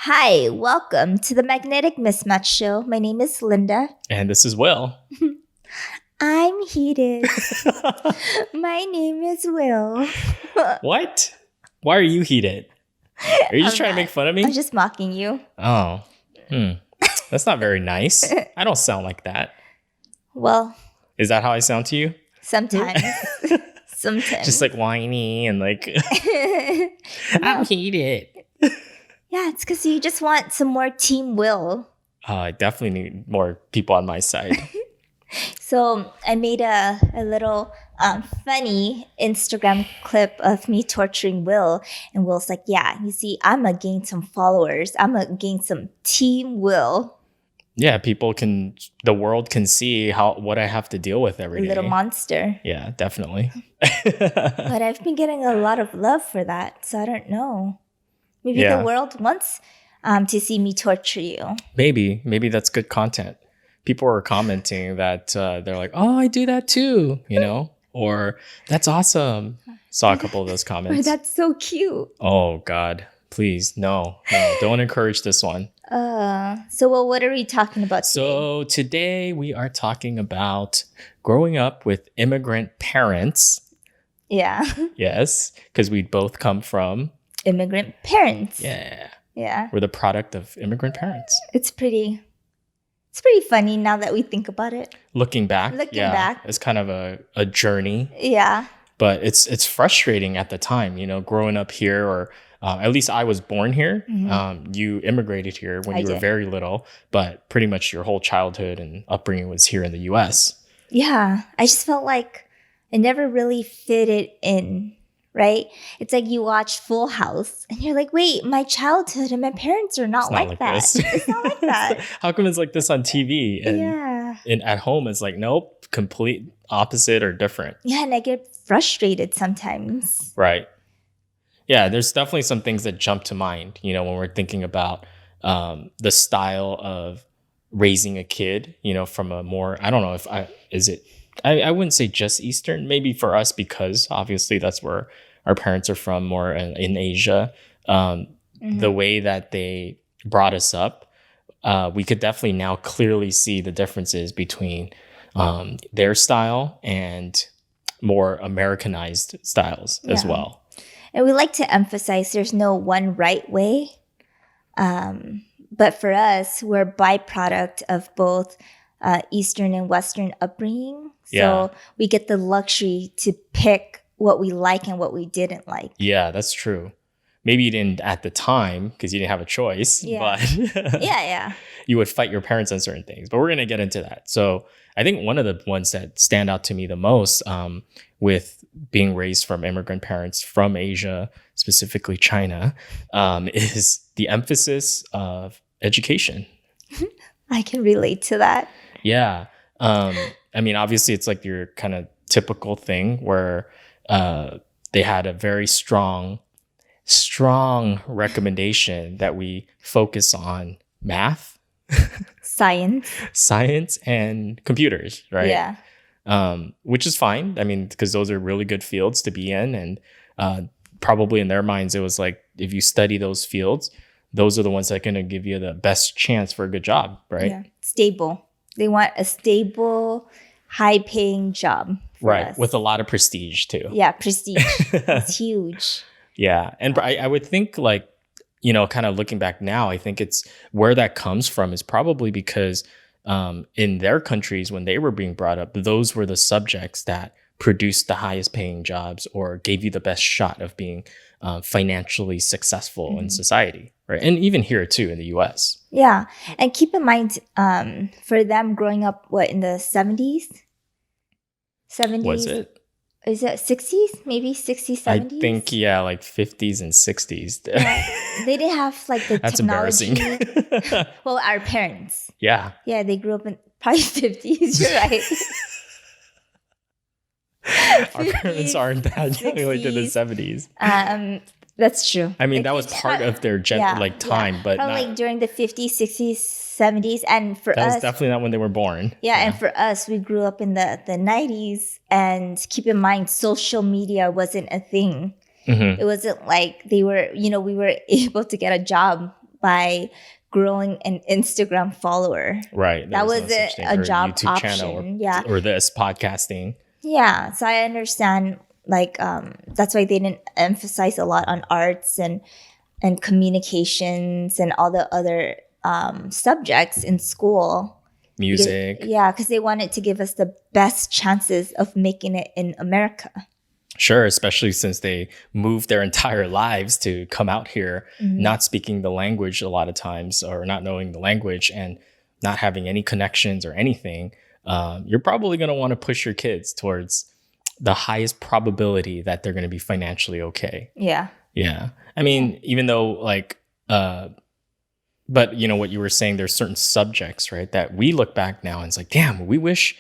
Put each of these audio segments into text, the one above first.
Hi, welcome to the Magnetic Mismatch Show. My name is Linda. And this is Will. I'm heated. My name is Will. What? Why are you heated? Are you just trying to make fun of me? I'm just mocking you. Oh, that's not very nice. I don't sound like that. Well, Is that how I sound to you? sometimes. Sometimes. Just like whiny and like, I'm heated. Yeah, it's because you just want some more Team Will. I definitely need more people on my side. So I made a little funny Instagram clip of me torturing Will. And Will's like, yeah, you see, I'm going to gain some followers. I'm going to gain some Team Will. Yeah, the world can see what I have to deal with every day. Little monster. Yeah, definitely. But I've been getting a lot of love for that. So I don't know. Maybe the world wants to see me torture you. Maybe that's good content. People are commenting that they're like, oh, I do that too, or that's awesome. Saw a couple of those comments. Or that's so cute. Oh, God, please. No, don't encourage this one. What are we talking about today? So today we are talking about growing up with immigrant parents. Yeah. Yes, because we both come from immigrant parents. Yeah. Yeah. We're the product of immigrant parents. It's pretty funny now that we think about it. Looking back. It's kind of a journey. Yeah. But it's frustrating at the time, growing up here, or at least I was born here. Mm-hmm. You immigrated here when you were very little, but pretty much your whole childhood and upbringing was here in the U.S. Yeah. I just felt like I never really fitted in. Right? It's like you watch Full House and you're like, wait, my childhood and my parents are not like that. It's not like that. How come it's like this on TV? And at home, it's like, nope, complete opposite or different. Yeah, and I get frustrated sometimes. Right. Yeah, there's definitely some things that jump to mind, when we're thinking about the style of raising a kid, from a more, I don't know if I wouldn't say just Eastern, maybe for us, because obviously that's where our parents are from, more in Asia. The way that they brought us up, we could definitely now clearly see the differences between their style and more Americanized styles as well. And we like to emphasize there's no one right way. But for us, we're a byproduct of both Eastern and Western upbringing. So we get the luxury to pick what we like and what we didn't like. Yeah, that's true. Maybe you didn't at the time because you didn't have a choice. Yeah. But you would fight your parents on certain things. But we're going to get into that. So I think one of the ones that stand out to me the most with being raised from immigrant parents from Asia, specifically China, is the emphasis of education. I can relate to that. Yeah. I mean, obviously, it's like your kind of typical thing where they had a very strong recommendation that we focus on math, science, and computers, right? Yeah. Which is fine. I mean, because those are really good fields to be in. And probably in their minds, it was like, if you study those fields, those are the ones that are going to give you the best chance for a good job, right? Yeah. Stable. They want a stable, high-paying job. Right. Us. With a lot of prestige, too. Yeah, prestige. It's huge. Yeah. And I would think, like, kind of looking back now, I think it's where that comes from is probably because in their countries, when they were being brought up, those were the subjects that produced the highest paying jobs or gave you the best shot of being financially successful in society, right? And even here too in the US. Yeah. And keep in mind, for them growing up, in the 70s? 70s? Was it? Is it 60s? Maybe 60s, 70s? I think, like 50s and 60s. They didn't have like the That's technology. Embarrassing. Well, our parents. Yeah. Yeah, they grew up in probably 50s. You're right. Our parents aren't that young, like in the 70s. That's true. I mean, that was part of their time, but probably like during the 50s, 60s, 70s, and for us, that was definitely not when they were born. Yeah, and for us, we grew up in the 90s, and keep in mind, social media wasn't a thing. Mm-hmm. It wasn't like they were, we were able to get a job by growing an Instagram follower. Right. That was no such thing, a or job YouTube option. channel, Yeah. or this podcasting. Yeah. So I understand, like, that's why they didn't emphasize a lot on arts and communications and all the other subjects in school. Music. Because they wanted to give us the best chances of making it in America. Sure, especially since they moved their entire lives to come out here, not speaking the language a lot of times, or not knowing the language and not having any connections or anything. You're probably going to want to push your kids towards the highest probability that they're going to be financially okay. Yeah. Yeah. I mean, even though like, but you know what you were saying, there's certain subjects, right, that we look back now and it's like, damn, we wish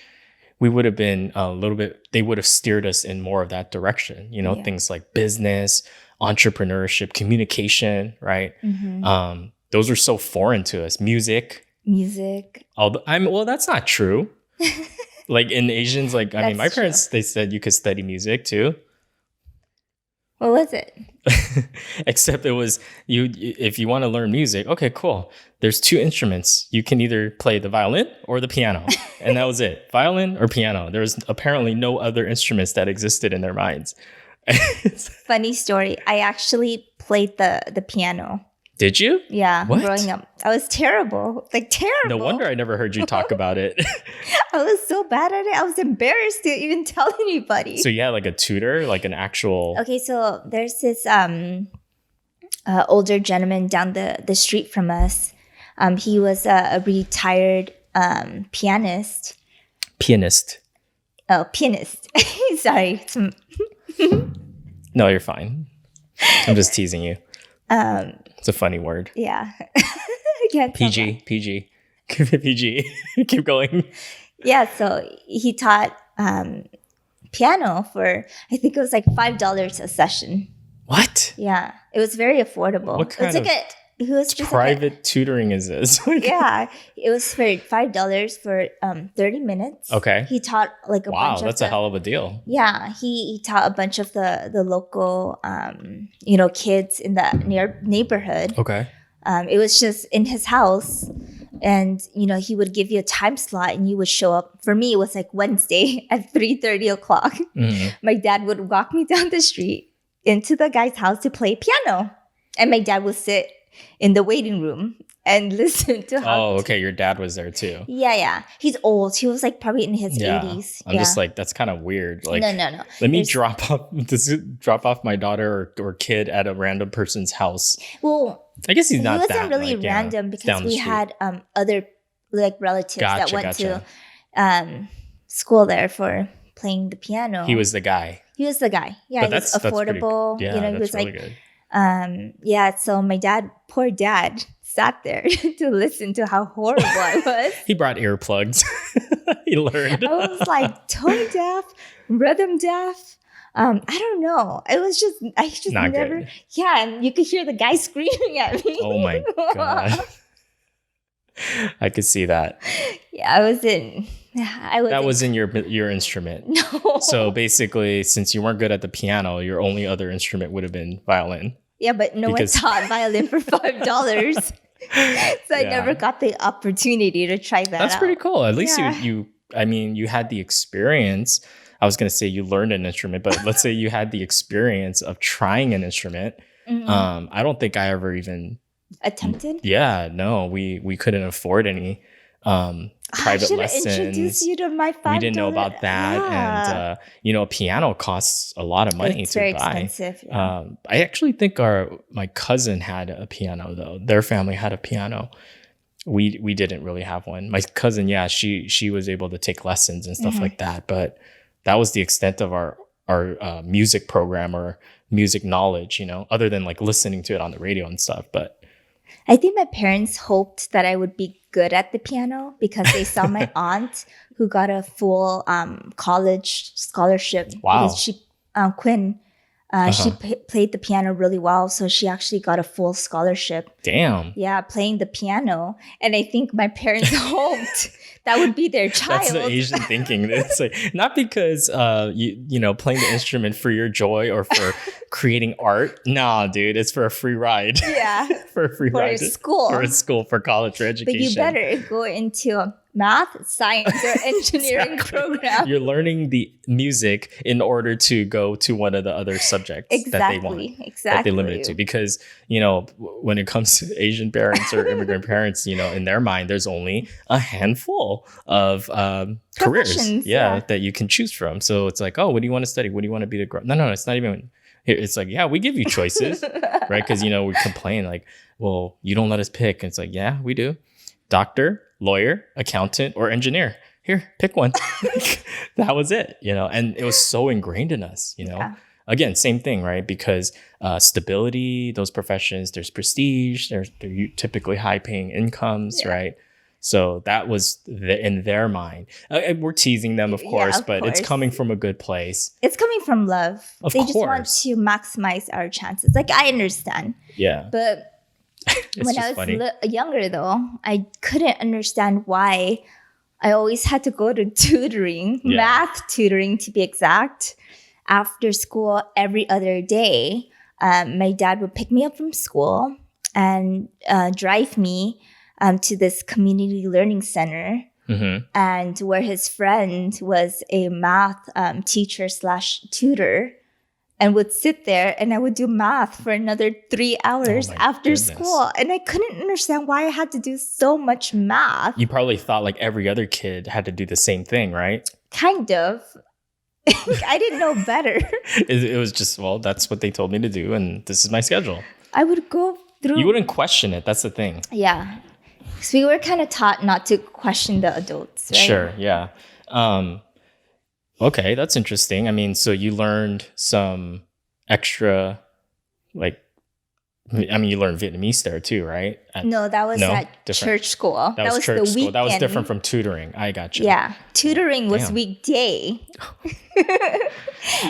we would have been a little bit, they would have steered us in more of that direction, you know, things like business, entrepreneurship, communication, right? Those are so foreign to us. Music. Well, that's not true. Like in Asians, like, I mean, my parents, they said you could study music too. What was it? Except it was if you want to learn music, okay, cool. There's two instruments. You can either play the violin or the piano. And that was it. Violin or piano. There's apparently no other instruments that existed in their minds. Funny story. I actually played the piano. Did you? Yeah. What? Growing up. I was terrible. Like terrible. No wonder I never heard you talk about it. I was so bad at it. I was embarrassed to even tell anybody. So you had like a tutor, like an actual... Okay, so there's this older gentleman down the street from us. He was a retired pianist. Pianist. Oh, pianist. Sorry. No, you're fine. I'm just teasing you. It's a funny word. Yeah. PG. Keep it PG. Keep going. Yeah, so he taught piano for, I think it was like $5 a session. What? Yeah, it was very affordable. What kind of private tutoring is this? Yeah, it was for $5 for 30 minutes. Okay. He taught like a bunch of... Wow, that's a hell of a deal. Yeah, he taught a bunch of the local, kids in the neighborhood. Okay. It was just in his house. And, he would give you a time slot and you would show up. For me, it was like Wednesday at 3:30 o'clock. My dad would walk me down the street into the guy's house to play piano. And my dad would sit in the waiting room and listen to how... Oh, okay. Your dad was there too. Yeah. He's old. He was like probably in his 80s. I'm just like, that's kind of weird. Like, no. Let me drop off my daughter or kid at a random person's house. Well, I guess he wasn't really random because we had other like relatives that went to school there for playing the piano. He was the guy. Yeah, but he was affordable. He was really good. So my poor dad sat there to listen to how horrible I was. He brought earplugs. He learned. I was like tone deaf, rhythm deaf. I don't know. I just not never. Good. Yeah, and you could hear the guy screaming at me. Oh my god! I could see that. Yeah, that wasn't your instrument. No. So basically, since you weren't good at the piano, your only other instrument would have been violin. Yeah, but no one taught violin for $5. So I never got the opportunity to try that out. That's pretty cool. At least you had the experience. I was going to say you learned an instrument, but let's say you had the experience of trying an instrument. I don't think I ever even attempted. Yeah, no, we couldn't afford any private lessons. Introduce you to my $5. We didn't know about that, and a piano costs a lot of money to buy. It's very expensive. Yeah. I actually think my cousin had a piano though. Their family had a piano. We didn't really have one. My cousin, she was able to take lessons and stuff like that, but that was the extent of our music program or music knowledge, other than like listening to it on the radio and stuff. But I think my parents hoped that I would be good at the piano because they saw my aunt who got a full college scholarship. Wow. Because Quinn, She played the piano really well, so she actually got a full scholarship. Damn. Yeah, playing the piano. And I think my parents hoped that would be their child. That's the Asian thinking. It's like, not because you know, playing the instrument for your joy or for creating art. Nah, dude, it's for a free ride. Yeah. For a free ride. For a school, for college, for education. But you better go into a math, science, or engineering program. You're learning the music in order to go to one of the other subjects that they want. That they limit it to. Because, you know, when it comes to Asian parents or immigrant parents, you know, in their mind, there's only a handful of careers that you can choose from. So it's like, oh, what do you want to study? What do you want to be to grow? No, it's not even. It's like, yeah, we give you choices, right? Because, you know, we complain like, well, you don't let us pick. And it's like, yeah, we do. Doctor, lawyer, accountant, or engineer. Here, pick one. That was it, you know, and it was so ingrained in us, you know. Yeah. Again, same thing, right? Because stability, those professions, there's prestige, they're typically high paying incomes, right? So that was in their mind. We're teasing them, of course, but it's coming from a good place. It's coming from love. They just want to maximize our chances. Like, I understand. Yeah. But when I was younger, though, I couldn't understand why I always had to go to tutoring, math tutoring to be exact, after school every other day. My dad would pick me up from school and drive me to this community learning center, and where his friend was a math teacher / tutor, and would sit there and I would do math for another 3 hours after school. And I couldn't understand why I had to do so much math. You probably thought like every other kid had to do the same thing, right? Kind of. I didn't know better. It was just, well, that's what they told me to do, and this is my schedule. I would go through. You wouldn't question it. That's the thing. Yeah. Because we were kind of taught not to question the adults, right? Sure, yeah. Okay, that's interesting. I mean, so you learned some extra, like, I mean, you learned Vietnamese there too, right? No, that was at church school. That was church school. That was different from tutoring. I got you. Yeah, tutoring was weekday.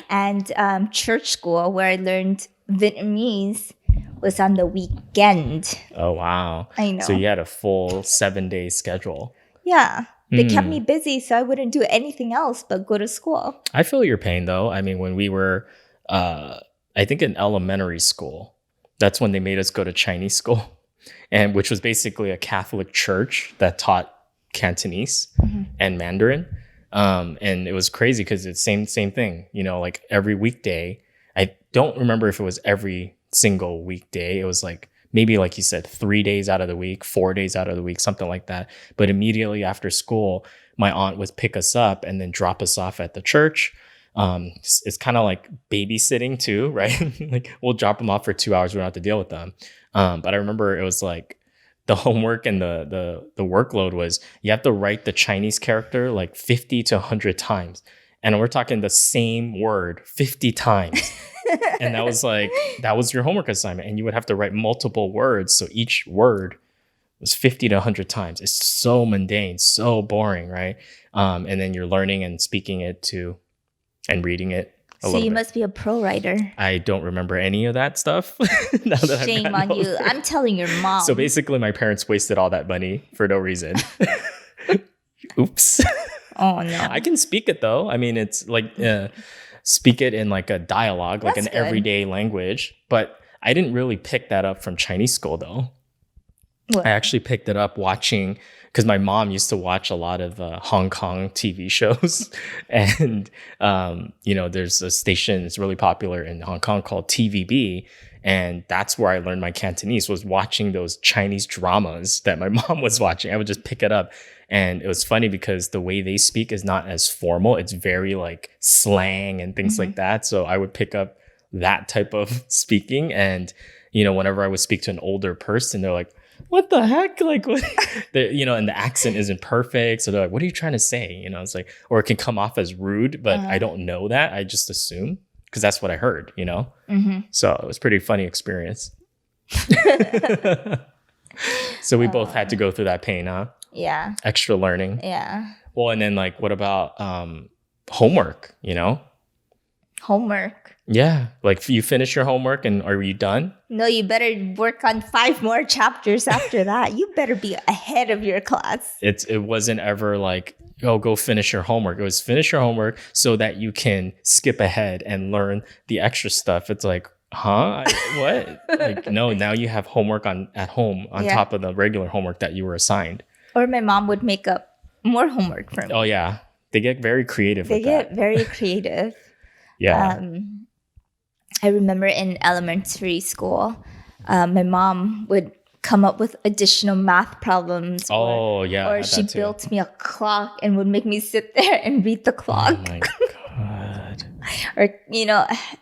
And church school, where I learned Vietnamese, was on the weekend. Oh, wow. I know. So you had a full 7-day schedule. Yeah. They kept me busy, so I wouldn't do anything else but go to school. I feel your pain, though. I mean, when we were, I think in elementary school, that's when they made us go to Chinese school, and which was basically a Catholic church that taught Cantonese and Mandarin. And it was crazy because it's same thing, you know, like every weekday. I don't remember if it was every single weekday. It was like, maybe like you said, 3 days out of the week, 4 days out of the week, something like that. But immediately after school, my aunt would pick us up and then drop us off at the church. It's kind of like babysitting too, right? Like we'll drop them off for 2 hours. We don't have to deal with them. But I remember it was like the homework and the workload was you have to write the Chinese character like 50 to 100 times. And we're talking the same word 50 times. And that was your homework assignment. And you would have to write multiple words. So each word was 50 to 100 times. It's so mundane, so boring, right? And then you're learning and speaking it too and reading it. So you must be a pro writer. I don't remember any of that stuff. Shame on you. I'm telling your mom. So basically my parents wasted all that money for no reason. Oops. Oh, no. I can speak it though. I mean, it's like... speak it in like a dialogue, like an everyday language. But I didn't really pick that up from Chinese school though. What? I actually picked it up watching, because my mom used to watch a lot of Hong Kong TV shows. And, you know, there's a station that's really popular in Hong Kong called TVB. And that's where I learned my Cantonese, was watching those Chinese dramas that my mom was watching. I would just pick it up. And it was funny because the way they speak is not as formal. It's very like slang and things like that. So I would pick up that type of speaking. And, you know, whenever I would speak to an older person, they're like, what the heck? Like, what? You know, and the accent isn't perfect. So they're like, what are you trying to say? You know, it's like, or it can come off as rude, but I don't know that. I just assume because that's what I heard, you know? So it was a pretty funny experience. So we both had to go through that pain, huh? Yeah. Extra learning. Yeah. Well, and then like, what about homework, you know? Homework. Yeah. Like you finish your homework and are you done? No, you better work on 5 more chapters after that. You better be ahead of your class. It wasn't ever like, oh, go finish your homework. It was finish your homework so that you can skip ahead and learn the extra stuff. It's like, huh? What? Like, no, now you have homework at home on top of the regular homework that you were assigned. Or my mom would make up more homework for me. Oh, yeah. They get very creative with that. They get very creative. Yeah. I remember in elementary school, my mom would come up with additional math problems. Or she built me a clock and would make me sit there and read the clock. Oh my God. Or,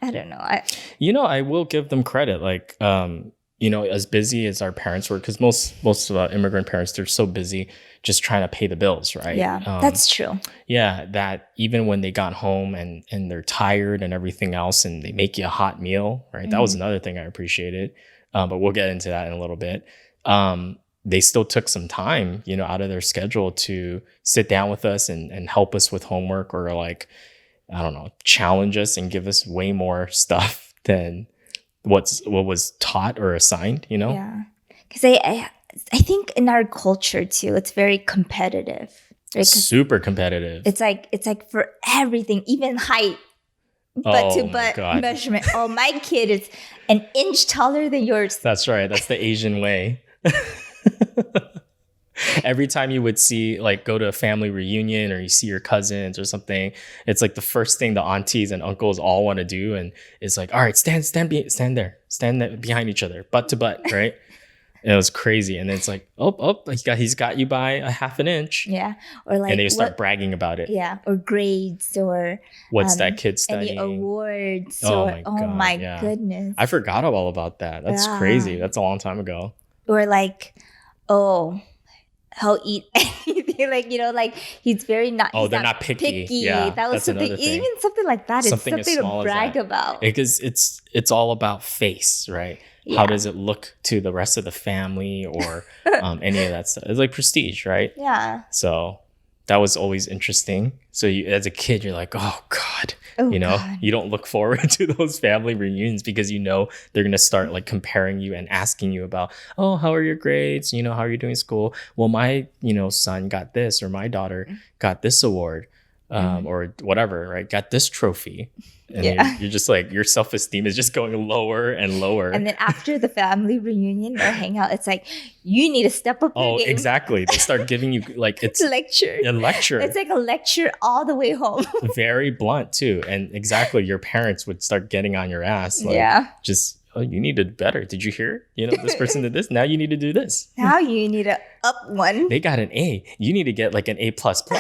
I don't know. I will give them credit. Like, as busy as our parents were, because most immigrant parents, they're so busy just trying to pay the bills, right? Yeah, that's true. Yeah, that even when they got home and they're tired and everything else, and they make you a hot meal, right? That was another thing I appreciated. But we'll get into that in a little bit. They still took some time, out of their schedule to sit down with us and help us with homework, or like, I don't know, challenge us and give us way more stuff than what was taught or assigned, Yeah. Because I think in our culture too, it's very competitive. Right? Super competitive. It's like for everything, even height, butt measurement. Oh, my kid is an inch taller than yours. That's right. That's the Asian way. Every time you would see, like, go to a family reunion or you see your cousins or something, it's like the first thing the aunties and uncles all want to do, and it's like, all right, stand there, stand behind each other, butt to butt, right? And it was crazy. And then it's like, he's got you by a half an inch. Yeah. Or like, and they start bragging about it. Yeah. Or grades, or what's that kid studying? Any awards. Oh my goodness. I forgot all about that. That's crazy. That's a long time ago. Or like, he'll eat anything. Like, he's very not. Oh, they're not picky. Yeah, that was something. Even something like that. Something it's something to brag about. Because it's all about face, right? Yeah. How does it look to the rest of the family, or any of that stuff? It's like prestige, right? Yeah. So that was always interesting. So as a kid, you're like, oh God, God. You don't look forward to those family reunions because they're gonna start like comparing you and asking you about, oh, how are your grades? How are you doing in school? Well, my son got this, or my daughter got this award, or whatever, right? Got this trophy. And you're just like, your self-esteem is just going lower and lower. And then after the family reunion or hangout, it's like, you need to step up your game. Exactly. They start giving you like, it's lecture. A lecture. It's like a lecture all the way home. Very blunt too. And exactly, your parents would start getting on your ass. Like, just, you need to do better. Did you hear? This person did this. Now you need to do this. Now you need to up one. They got an A. You need to get like an A++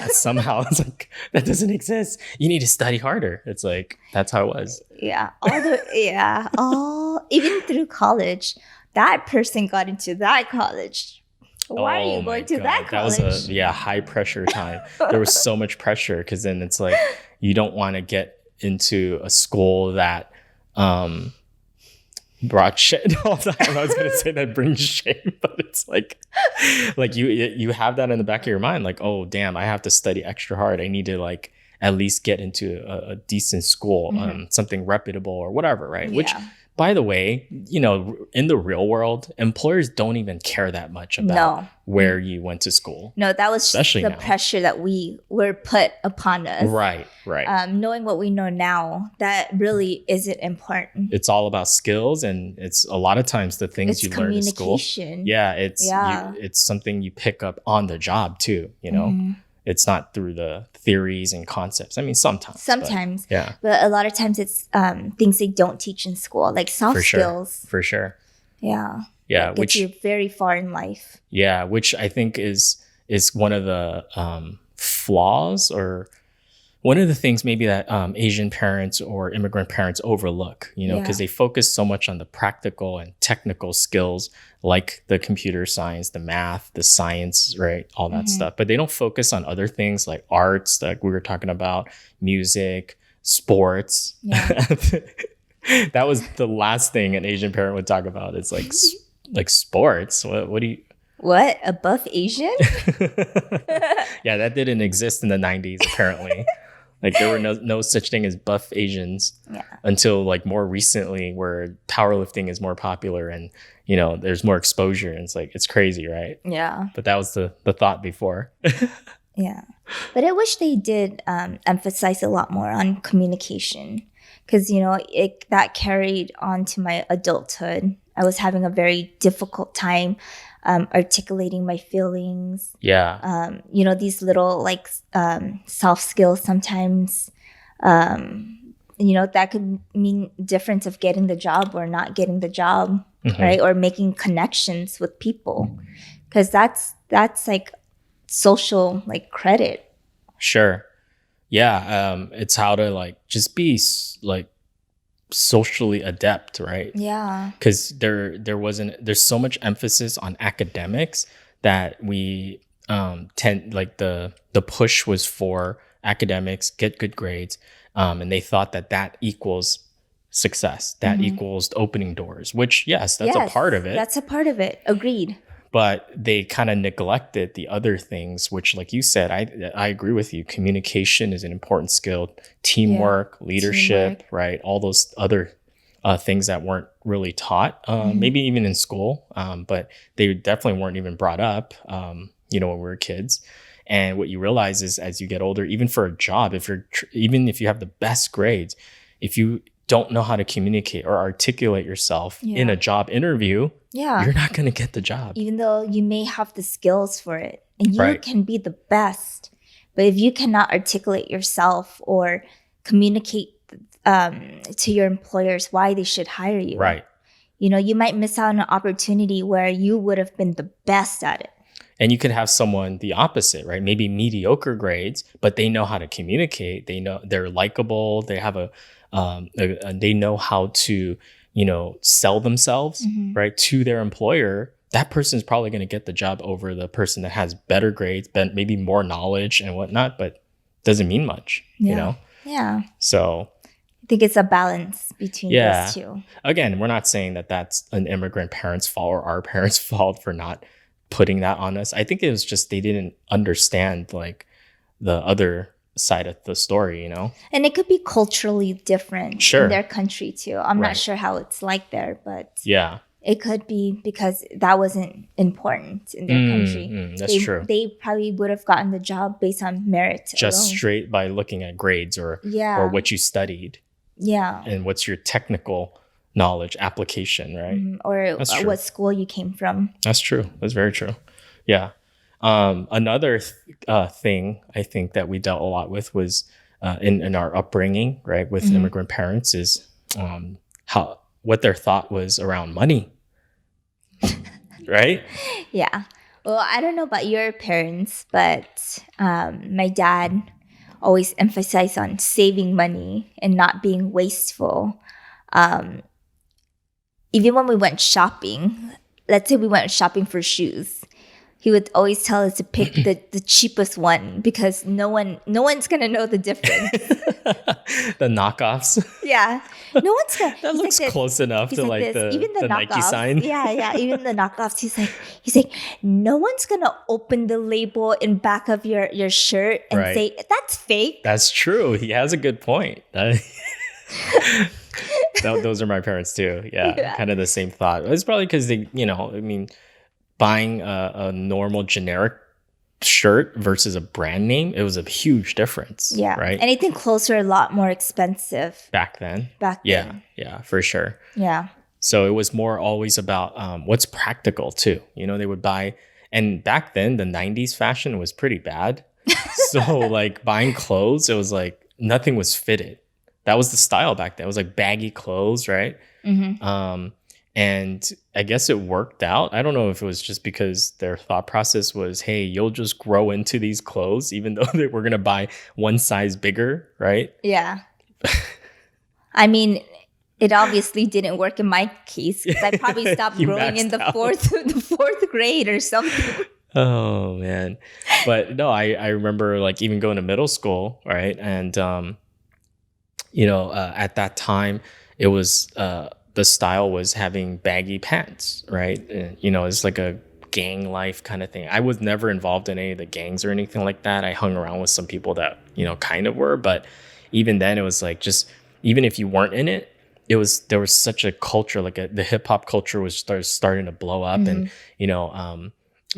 somehow. It's like, that doesn't exist. You need to study harder. It's like, that's how it was. Yeah. Even through college, that person got into that college. Why are you going to that college? That was a high pressure time. There was so much pressure, because then it's like, you don't want to get into a school that brought shit all the time. I was gonna say that brings shame, but it's like you have that in the back of your mind, like, oh damn, I have to study extra hard. I need to like at least get into a decent school, something reputable or whatever, right? Yeah. Which, by the way, in the real world, employers don't even care that much about where you went to school. No, that was especially the pressure that we were put upon us. Right. Knowing what we know now, that really isn't important. It's all about skills, and it's a lot of times the things you learn in school. Yeah, it's something you pick up on the job too. It's not through the theories and concepts. I mean, sometimes. But a lot of times it's things they don't teach in school, like soft skills. For sure. Yeah. Yeah. Which you're very far in life. Yeah. Which I think is one of the flaws, or one of the things maybe that Asian parents or immigrant parents overlook, because they focus so much on the practical and technical skills, like the computer science, the math, the science, right? All that stuff. But they don't focus on other things like arts, like we were talking about, music, sports. Yeah. That was the last thing an Asian parent would talk about. It's like sports. What do you... What? A buff Asian? Yeah, that didn't exist in the 90s, apparently. Like there were no such thing as buff Asians until like more recently, where powerlifting is more popular and there's more exposure, and it's like it's crazy, right? Yeah. But that was the thought before. Yeah. But I wish they did emphasize a lot more on communication, because that carried on to my adulthood. I was having a very difficult time articulating my feelings. Yeah. These little like soft skills sometimes, that could mean difference of getting the job or not getting the job, right? Or making connections with people, because that's like social like credit. Sure. Yeah. It's how to like just be like socially adept, right? Yeah. Because there's so much emphasis on academics that we tend, like the push was for academics, get good grades, and they thought that equals success, that equals opening doors, which yes, that's a part of it. That's a part of it. Agreed. But they kind of neglected the other things, which, like you said, I agree with you. Communication is an important skill, teamwork, leadership, right? All those other things that weren't really taught, maybe even in school, but they definitely weren't even brought up, when we were kids. And what you realize is, as you get older, even for a job, even if you have the best grades, if you don't know how to communicate or articulate yourself in a job interview, you're not going to get the job. Even though you may have the skills for it and you can be the best, but if you cannot articulate yourself or communicate to your employers why they should hire you, right? You might miss out on an opportunity where you would have been the best at it. And you could have someone the opposite, right? Maybe mediocre grades, but they know how to communicate. They know they're likable. They have they know how to, sell themselves, right, to their employer. That person is probably going to get the job over the person that has better grades, maybe more knowledge and whatnot, but doesn't mean much, Yeah. So I think it's a balance between those two. Again, we're not saying that that's an immigrant parent's fault or our parents' fault for not putting that on us. I think it was just they didn't understand like the other side of the story, And it could be culturally different in their country too. I'm not sure how it's like there, but it could be because that wasn't important in their country. That's true. They probably would have gotten the job based on merit just alone. Straight by looking at grades or what you studied. Yeah. And what's your technical knowledge application, right? Or what school you came from. That's true. That's very true. Yeah. Another thing I think that we dealt a lot with was in our upbringing, right, with immigrant parents is what their thought was around money, right? Yeah. Well, I don't know about your parents, but my dad always emphasized on saving money and not being wasteful. Even when we went shopping, let's say we went shopping for shoes, he would always tell us to pick the cheapest one because no one's gonna know the difference. The knockoffs. Yeah, no one's gonna. That looks like close enough to like even the Nike sign. Yeah, even the knockoffs. He's like, no one's gonna open the label in back of your shirt and say that's fake. That's true. He has a good point. Those are my parents too. Yeah, kind of the same thought. It's probably because they, buying a normal generic shirt versus a brand name, it was a huge difference. Yeah. Right. Anything closer, a lot more expensive. Back then. Yeah, for sure. Yeah. So it was more always about what's practical too. They would buy, and back then the 90s fashion was pretty bad. So like buying clothes, it was like nothing was fitted. That was the style back then. It was like baggy clothes, right? And I guess it worked out. I don't know if it was just because their thought process was, hey, you'll just grow into these clothes, even though they were going to buy one size bigger, right? Yeah. I mean, it obviously didn't work in my case because I probably stopped growing in the fourth grade or something. Oh, man. But no, I remember like even going to middle school, right? And, at that time, it was... the style was having baggy pants, right? It's like a gang life kind of thing. I was never involved in any of the gangs or anything like that. I hung around with some people that, kind of were, but even then it was like, just even if you weren't in it, there was such a culture, like the hip hop culture was starting to blow up, and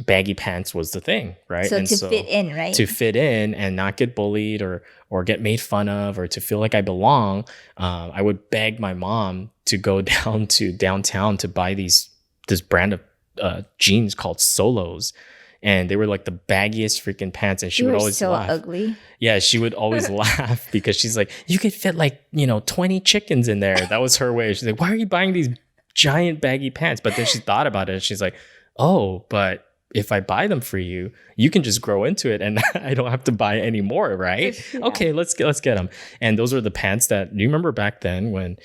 baggy pants was the thing, right? So and to fit in, right? To fit in and not get bullied or get made fun of, or to feel like I belong, I would beg my mom to go down to downtown to buy this brand of jeans called Solos, and they were like the baggiest freaking pants, and she would always so laugh. Ugly. Yeah, she would always laugh because she's like, you could fit like 20 chickens in there. That was her way. She's like, why are you buying these giant baggy pants? But then she thought about it and she's like, oh, but if I buy them for you, you can just grow into it and I don't have to buy any more, right? Yeah. Okay, let's get them. And those are the pants that, do you remember back then when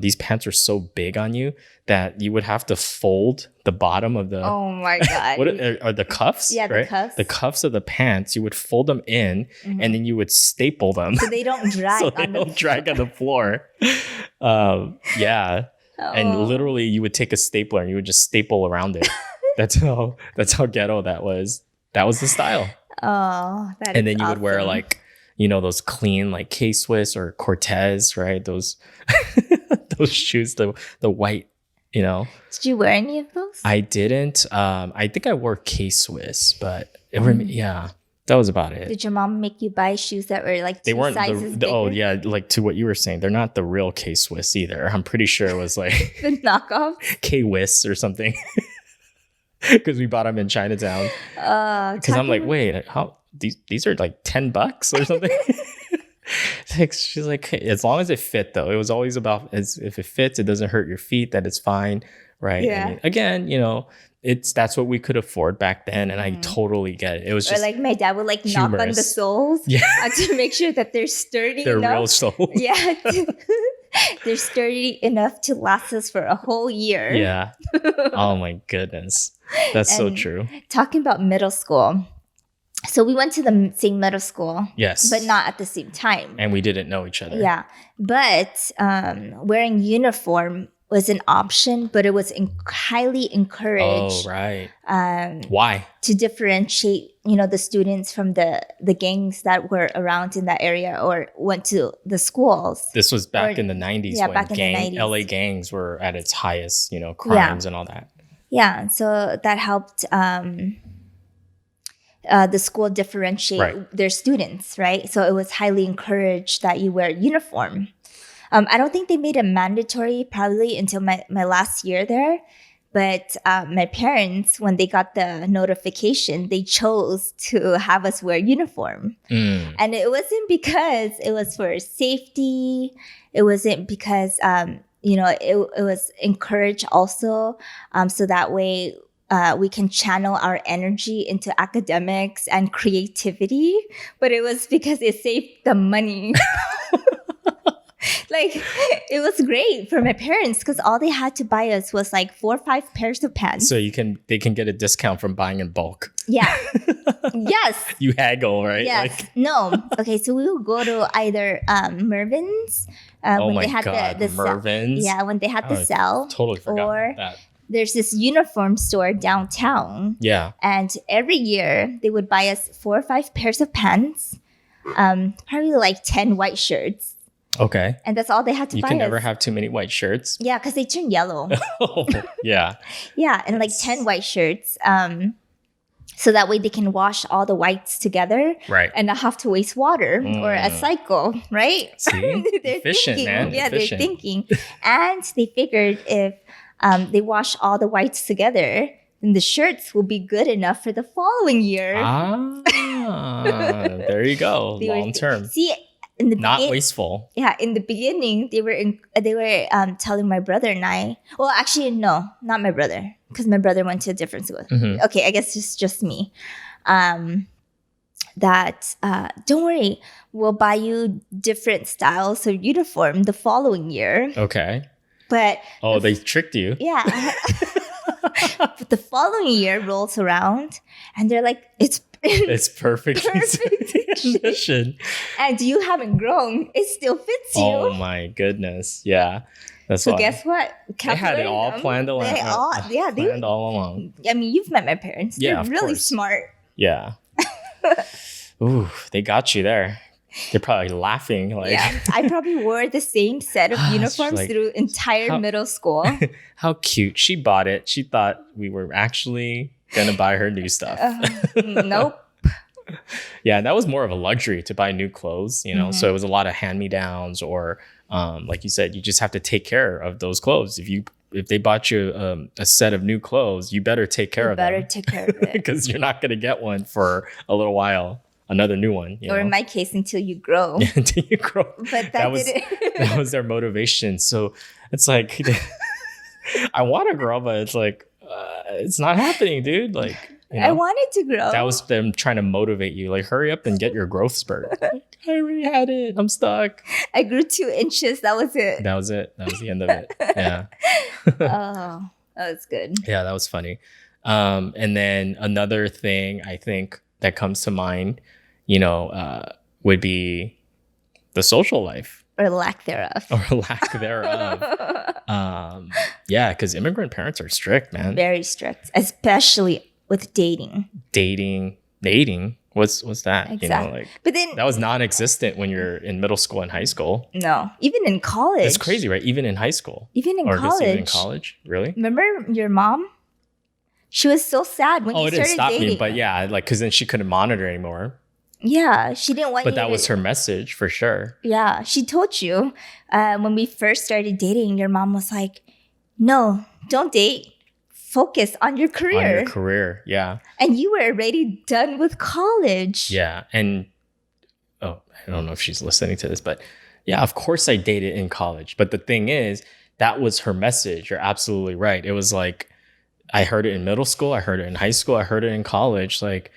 these pants were so big on you that you would have to fold the bottom of the, oh my God. what are the cuffs? Yeah, right? The cuffs. The cuffs of the pants, you would fold them in and then you would staple them. So they don't drag drag on the floor. Yeah. Oh. And literally you would take a stapler and you would just staple around it. That's how ghetto that was. That was the style. Oh, that and then you awesome. Would wear like, those clean like K-Swiss or Cortez, right? Those those shoes, the white, Did you wear any of those? I didn't. I think I wore K-Swiss, but yeah, that was about it. Did your mom make you buy shoes that were like they weren't sizes bigger? Oh yeah, like to what you were saying, they're not the real K-Swiss either. I'm pretty sure it was like the knockoff K-Wiss or something. Because we bought them in Chinatown. Because I'm like, wait, how these are like $10 or something? She's like, hey, as long as it fit, though. It was always about if it fits, it doesn't hurt your feet, that it's fine, right? Yeah. And again, that's what we could afford back then, and I totally get it. It was just like my dad would like humorous. Knock on the soles, to make sure that they're sturdy. They're enough. Real soles. Yeah. They're sturdy enough to last us for a whole year. Yeah. Oh my goodness. That's so true. Talking about middle school. So we went to the same middle school. Yes. But not at the same time. And we didn't know each other. Yeah. But wearing uniform was an option, but it was highly encouraged. Oh, right. Why? To differentiate, the students from the gangs that were around in that area or went to the schools. This was back in the 90s when the 90s. LA gangs were at its highest, crimes and all that. Yeah. So that helped the school differentiate their students, right? So it was highly encouraged that you wear uniform. I don't think they made it mandatory probably until my last year there. But my parents, when they got the notification, they chose to have us wear uniform. And it wasn't because it was for safety. It wasn't because, it was encouraged also. So that way we can channel our energy into academics and creativity. But it was because it saved them money. Like, it was great for my parents because all they had to buy us was like 4 or 5 pairs of pants. So they can get a discount from buying in bulk. Yeah. Yes. You haggle, right? Yes. No. Okay. So we would go to either Mervin's when they had the Mervin's. Yeah, when they had the sale. Totally forgot about that. There's this uniform store downtown. Yeah. And every year they would buy us 4 or 5 pairs of pants, probably like 10 white shirts. Okay. And that's all they had to buy. You can never have too many white shirts. Yeah, because they turn yellow. Oh, yeah. Yeah, and like 10 white shirts. So that way they can wash all the whites together. Right. And not have to waste water or a cycle, right? See? They're efficient, thinking. man. Yeah, efficient. They're thinking. And they figured if they wash all the whites together, then the shirts will be good enough for the following year. There you go. Long term. See, in the not wasteful. Yeah, in the beginning, they were telling my brother and I. Well, actually, no, not my brother, because my brother went to a different school. Mm-hmm. Okay, I guess it's just me. That don't worry, we'll buy you different styles of uniform the following year. Okay. But they tricked you. Yeah. But the following year rolls around, and they're like, it's perfectly positioned. And you haven't grown. It still fits you. Oh my goodness. Yeah. That's So why. guess what? They had it all planned along. Planned all along. I mean, you've met my parents. Yeah, They're of really course. smart. Yeah. Ooh, they got you there. They're probably laughing. Like, Yeah, I probably wore the same set of uniforms like, through entire middle school. how cute. She bought it. She thought we were actually going to buy her new stuff. Nope. Yeah, that was more of a luxury to buy new clothes, you know. So it was a lot of hand-me-downs, or like you said, you just have to take care of those clothes. If they bought you a set of new clothes, you better take care of them. Better take care of it. Because you're not going to get one for a little while. Another new one. Or in my case, until you grow. Until you grow. But that was their motivation. So it's like, I want to grow, but it's like, it's not happening, dude. Like, you know, I wanted to grow. That was them trying to motivate you. Like, hurry up and get your growth spurt. Like, I already had it. I'm stuck. I grew 2 inches. That was it. That was it. That was the end of it. Yeah. Oh, that was good. Yeah, that was funny. And then another thing I think that comes to mind, you know, would be the social life. Or lack thereof. Yeah, because immigrant parents are strict, man. Very strict, especially with dating. Dating. What's that? Exactly. You know, like, but then that was non-existent when you're in middle school and high school. No, even in college. It's crazy, right? Even in high school. Even in college. Really? Remember your mom? She was so sad when you started dating. Oh, it didn't stop me, but yeah, like, because then she couldn't monitor anymore. Yeah, she didn't want you. But that was her message for sure. Yeah, she told you when we first started dating, your mom was like, "No, don't date. Focus on your career." Yeah. And you were already done with college. Yeah, and I don't know if she's listening to this, but yeah, of course I dated in college. But the thing is, that was her message. You're absolutely right. It was like, I heard it in middle school, I heard it in high school, I heard it in college. Like,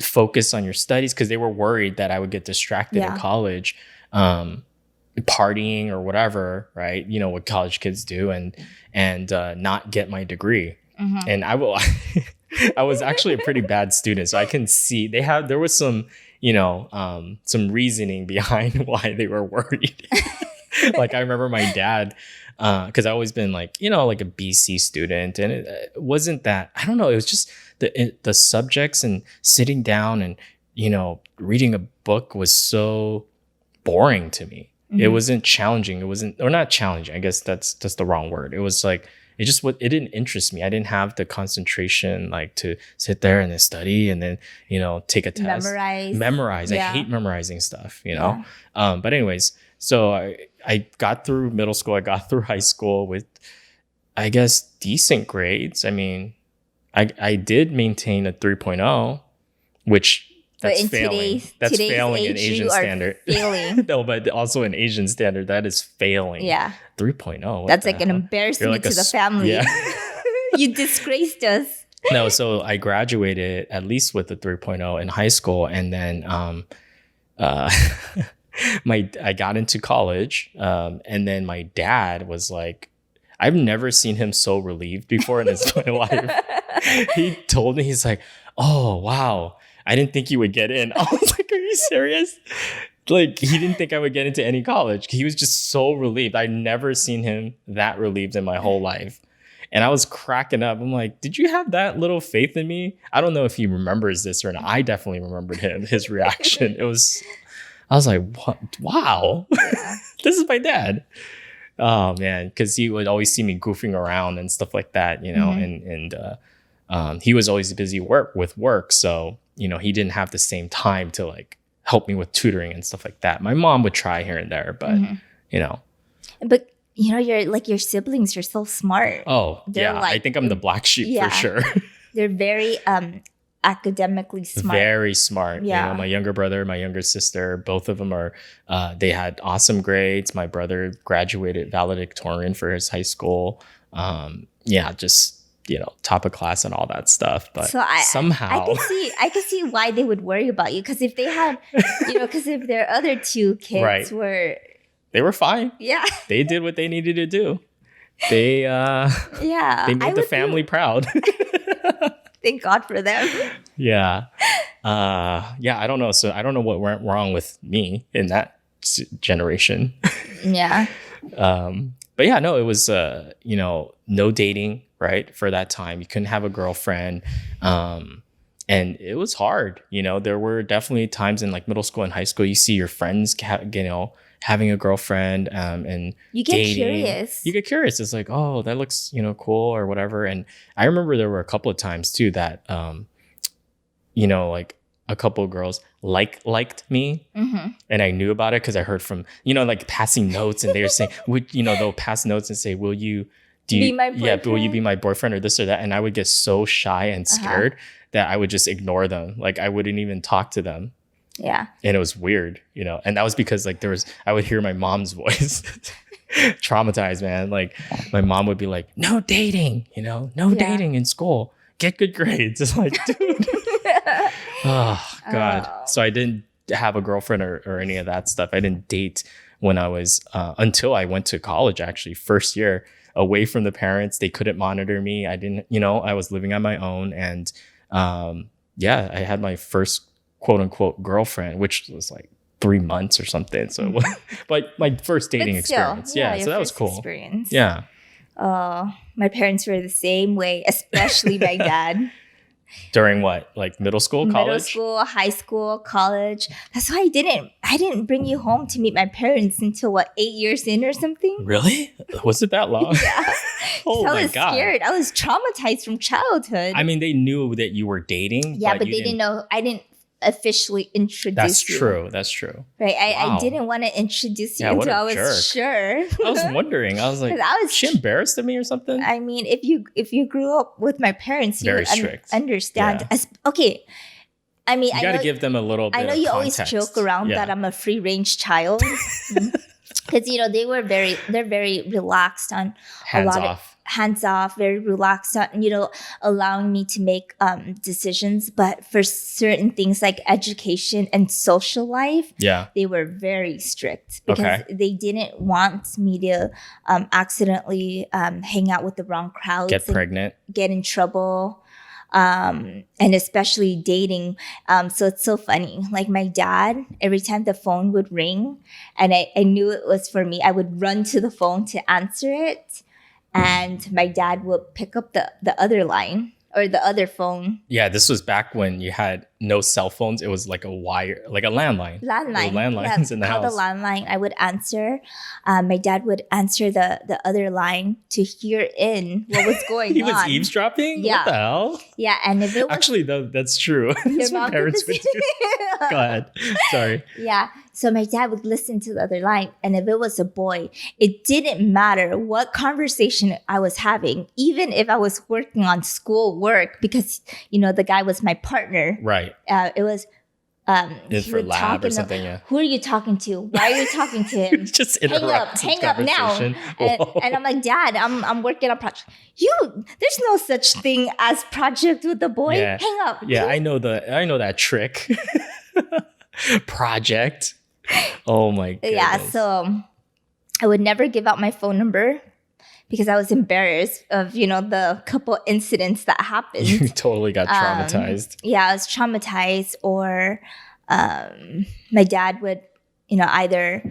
focus on your studies, because they were worried that I would get distracted in college, partying or whatever, right? You know what college kids do, and not get my degree. Mm-hmm. And I was actually a pretty bad student, so I can see there was some, you know, some reasoning behind why they were worried. Like, I remember my dad, because I've always been like, you know, like a BC student, and it wasn't that, I don't know, it was just the subjects and sitting down and, you know, reading a book was so boring to me. Mm-hmm. It wasn't challenging. Or not challenging. I guess that's the wrong word. It was like, it didn't interest me. I didn't have the concentration, like, to sit there and then study and then, you know, take a test. Memorize. Yeah. I hate memorizing stuff, you know? Yeah. But anyways, so I got through middle school. I got through high school with, I guess, decent grades. I mean, I did maintain a 3.0, which that's failing. That's failing in Asian standard. Failing. No, but also in Asian standard, that is failing. Yeah. 3.0. That's like an embarrassment to the family. Yeah. You disgraced us. No, so I graduated at least with a 3.0 in high school, and then I got into college, and then my dad was like, I've never seen him so relieved before in his life. He told me, he's like, "Oh, wow, I didn't think you would get in." I was like, "Are you serious?" Like, he didn't think I would get into any college. He was just so relieved. I'd never seen him that relieved in my whole life. And I was cracking up. I'm like, did you have that little faith in me? I don't know if he remembers this or not. I definitely remembered his reaction. I was like, what? Wow, this is my dad. Oh man, because he would always see me goofing around and stuff like that, you know. Mm-hmm. And he was always busy with work, so, you know, he didn't have the same time to, like, help me with tutoring and stuff like that. My mom would try here and there, but you know. But you know, your siblings are so smart. Oh, yeah. Like, I think I'm the black sheep for sure. They're very academically smart. Very smart. Yeah. You know, my younger brother, my younger sister, both of them are, they had awesome grades. My brother graduated valedictorian for his high school. Just, you know, top of class and all that stuff. But so somehow I can see why they would worry about you. Because if they had, you know, because if their other two kids they were fine. Yeah. They did what they needed to do. They they made the family proud. Thank God for them. Yeah. I don't know. So I don't know what went wrong with me in that generation. Yeah. But But yeah, no, it was, no dating, right? For that time. You couldn't have a girlfriend. And it was hard. There were definitely times in like middle school and high school, you see your friends, having a girlfriend, and You get dating. curious. You get curious. It's like, oh, that looks, cool or whatever. And I remember there were a couple of times too that, like a couple of girls liked me, and I knew about it because I heard from, like passing notes, and they were saying, they'll pass notes and say, will you Be my will you be boyfriend? my boyfriend or this or that? And I would get so shy and scared that I would just ignore them. Like I wouldn't even talk to them. Yeah. And it was weird, and that was because like I would hear my mom's voice. Traumatized, man. Like my mom would be like, no dating, no dating in school, get good grades. It's like, dude. Oh God. So I didn't have a girlfriend or any of that stuff. I didn't date when I was until I went to college, actually, first year, away from the parents. They couldn't monitor me. I didn't, I was living on my own. And I had my first quote unquote girlfriend, which was like 3 months or something. So it was but my first dating experience. Yeah. So that was cool. Experience. Yeah. My parents were the same way, especially my dad. During what? Like middle school, college? Middle school, high school, college. That's why I didn't bring you home to meet my parents until 8 years in or something? Really? Was it that long? Yeah. Oh I my was God. scared. I was traumatized from childhood. I mean, they knew that you were dating. Yeah, but they didn't know. I didn't officially introduce you. That's true. Right. Wow. I didn't want to introduce you Yeah, what until a I was jerk. sure. I was wondering. I was like, 'Cause I was is she embarrassed of me or something? I mean, if you grew up with my parents, you Very would strict. understand. Yeah. Okay. I mean, You got to give them a little bit I know of you context. always joke around Yeah. that I'm a free range child. Because they're very relaxed on Hands off. hands off, very relaxed on allowing me to make decisions. But for certain things like education and social life, Yeah. they were very strict because Okay. they didn't want me to accidentally hang out with the wrong crowds, Get and pregnant. get in trouble. And especially dating. So it's so funny. Like my dad, every time the phone would ring and I knew it was for me, I would run to the phone to answer it. And my dad would pick up the other line or the other phone. Yeah, this was back when you had no cell phones. It was like a wire, like a landline. Landline. Landlines in the called house. a landline. I would answer. My dad would answer the other line to hear in what was going He on. was eavesdropping? Yeah. What the hell? Yeah, and if it was Actually, that's true. your That's mom what did parents the would do. same. Go ahead. Sorry. Yeah. So my dad would listen to the other line. And if it was a boy, it didn't matter what conversation I was having, even if I was working on school work, because, the guy was my partner. Right. It was, It's he for would lab talk or and something, yeah. Who are you talking to? Why are you talking to him? Just hang interrupt up now. And I'm like, Dad, I'm working on project. There's no such thing as project with the boy. Yeah. Hang up. Yeah, I know that trick. Project. Oh my goodness. Yeah, so I would never give out my phone number because I was embarrassed of, the couple incidents that happened. You totally got traumatized. Yeah, I was traumatized, or my dad would, either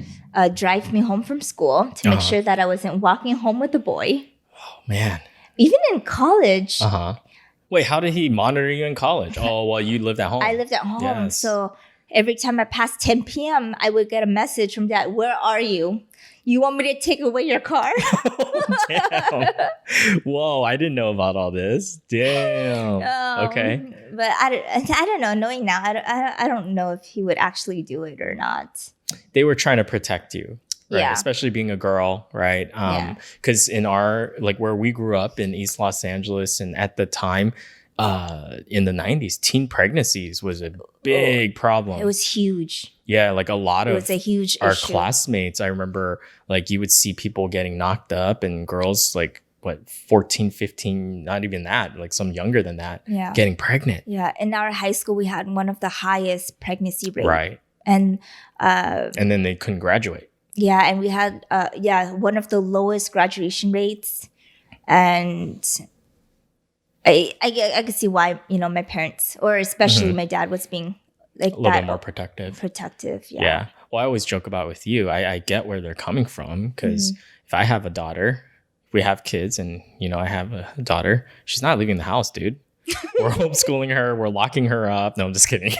drive me home from school to make sure that I wasn't walking home with a boy. Oh man. Even in college, Wait, how did he monitor you in college? Oh, well, you lived at home. I lived at home. Yes. So every time I passed 10 p.m., I would get a message from Dad, where are you? You want me to take away your car? Oh, damn. Whoa, I didn't know about all this. Damn. Okay. But I don't know. Knowing now, I don't know if he would actually do it or not. They were trying to protect you. Right? Yeah. Especially being a girl, right? Because in our, like where we grew up in East Los Angeles, and at the time, in the 90s, teen pregnancies was a big problem. It was huge. Yeah, like a lot It of was a huge our issue. classmates, I remember, like you would see people getting knocked up, and girls like 14, 15, not even that, like some younger than that, Yeah. getting pregnant. Yeah. In our high school, we had one of the highest pregnancy rates. Right. And then they couldn't graduate. yeah, and we had one of the lowest graduation rates. And I could see why, my parents, or especially my dad, was being like A little that bit more protective. protective. Yeah. Well, I always joke about with you. I get where they're coming from, because if I have a daughter, we have kids, and I have a daughter, she's not leaving the house, dude. We're homeschooling her. We're locking her up. No, I'm just kidding. I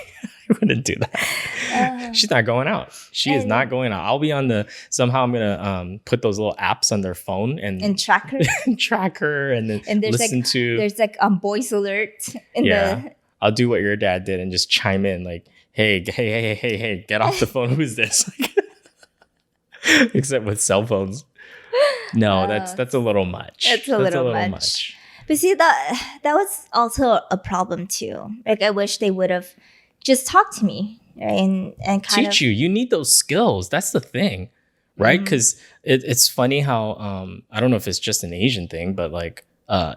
wouldn't do that. She's not going out. She is not going out. I'll be on somehow I'm going to put those little apps on their phone and track her. track her and then there's listen to. There's like voice alert. I'll do what your dad did and just chime in like, hey, get off the phone. Who's this? Except with cell phones. No, that's a little much. That's a little much. But see, that was also a problem too. Like I wish they would have just talked to me, right? And kind teach you. You need those skills. That's the thing, right? Because it's funny how I don't know if it's just an Asian thing, but like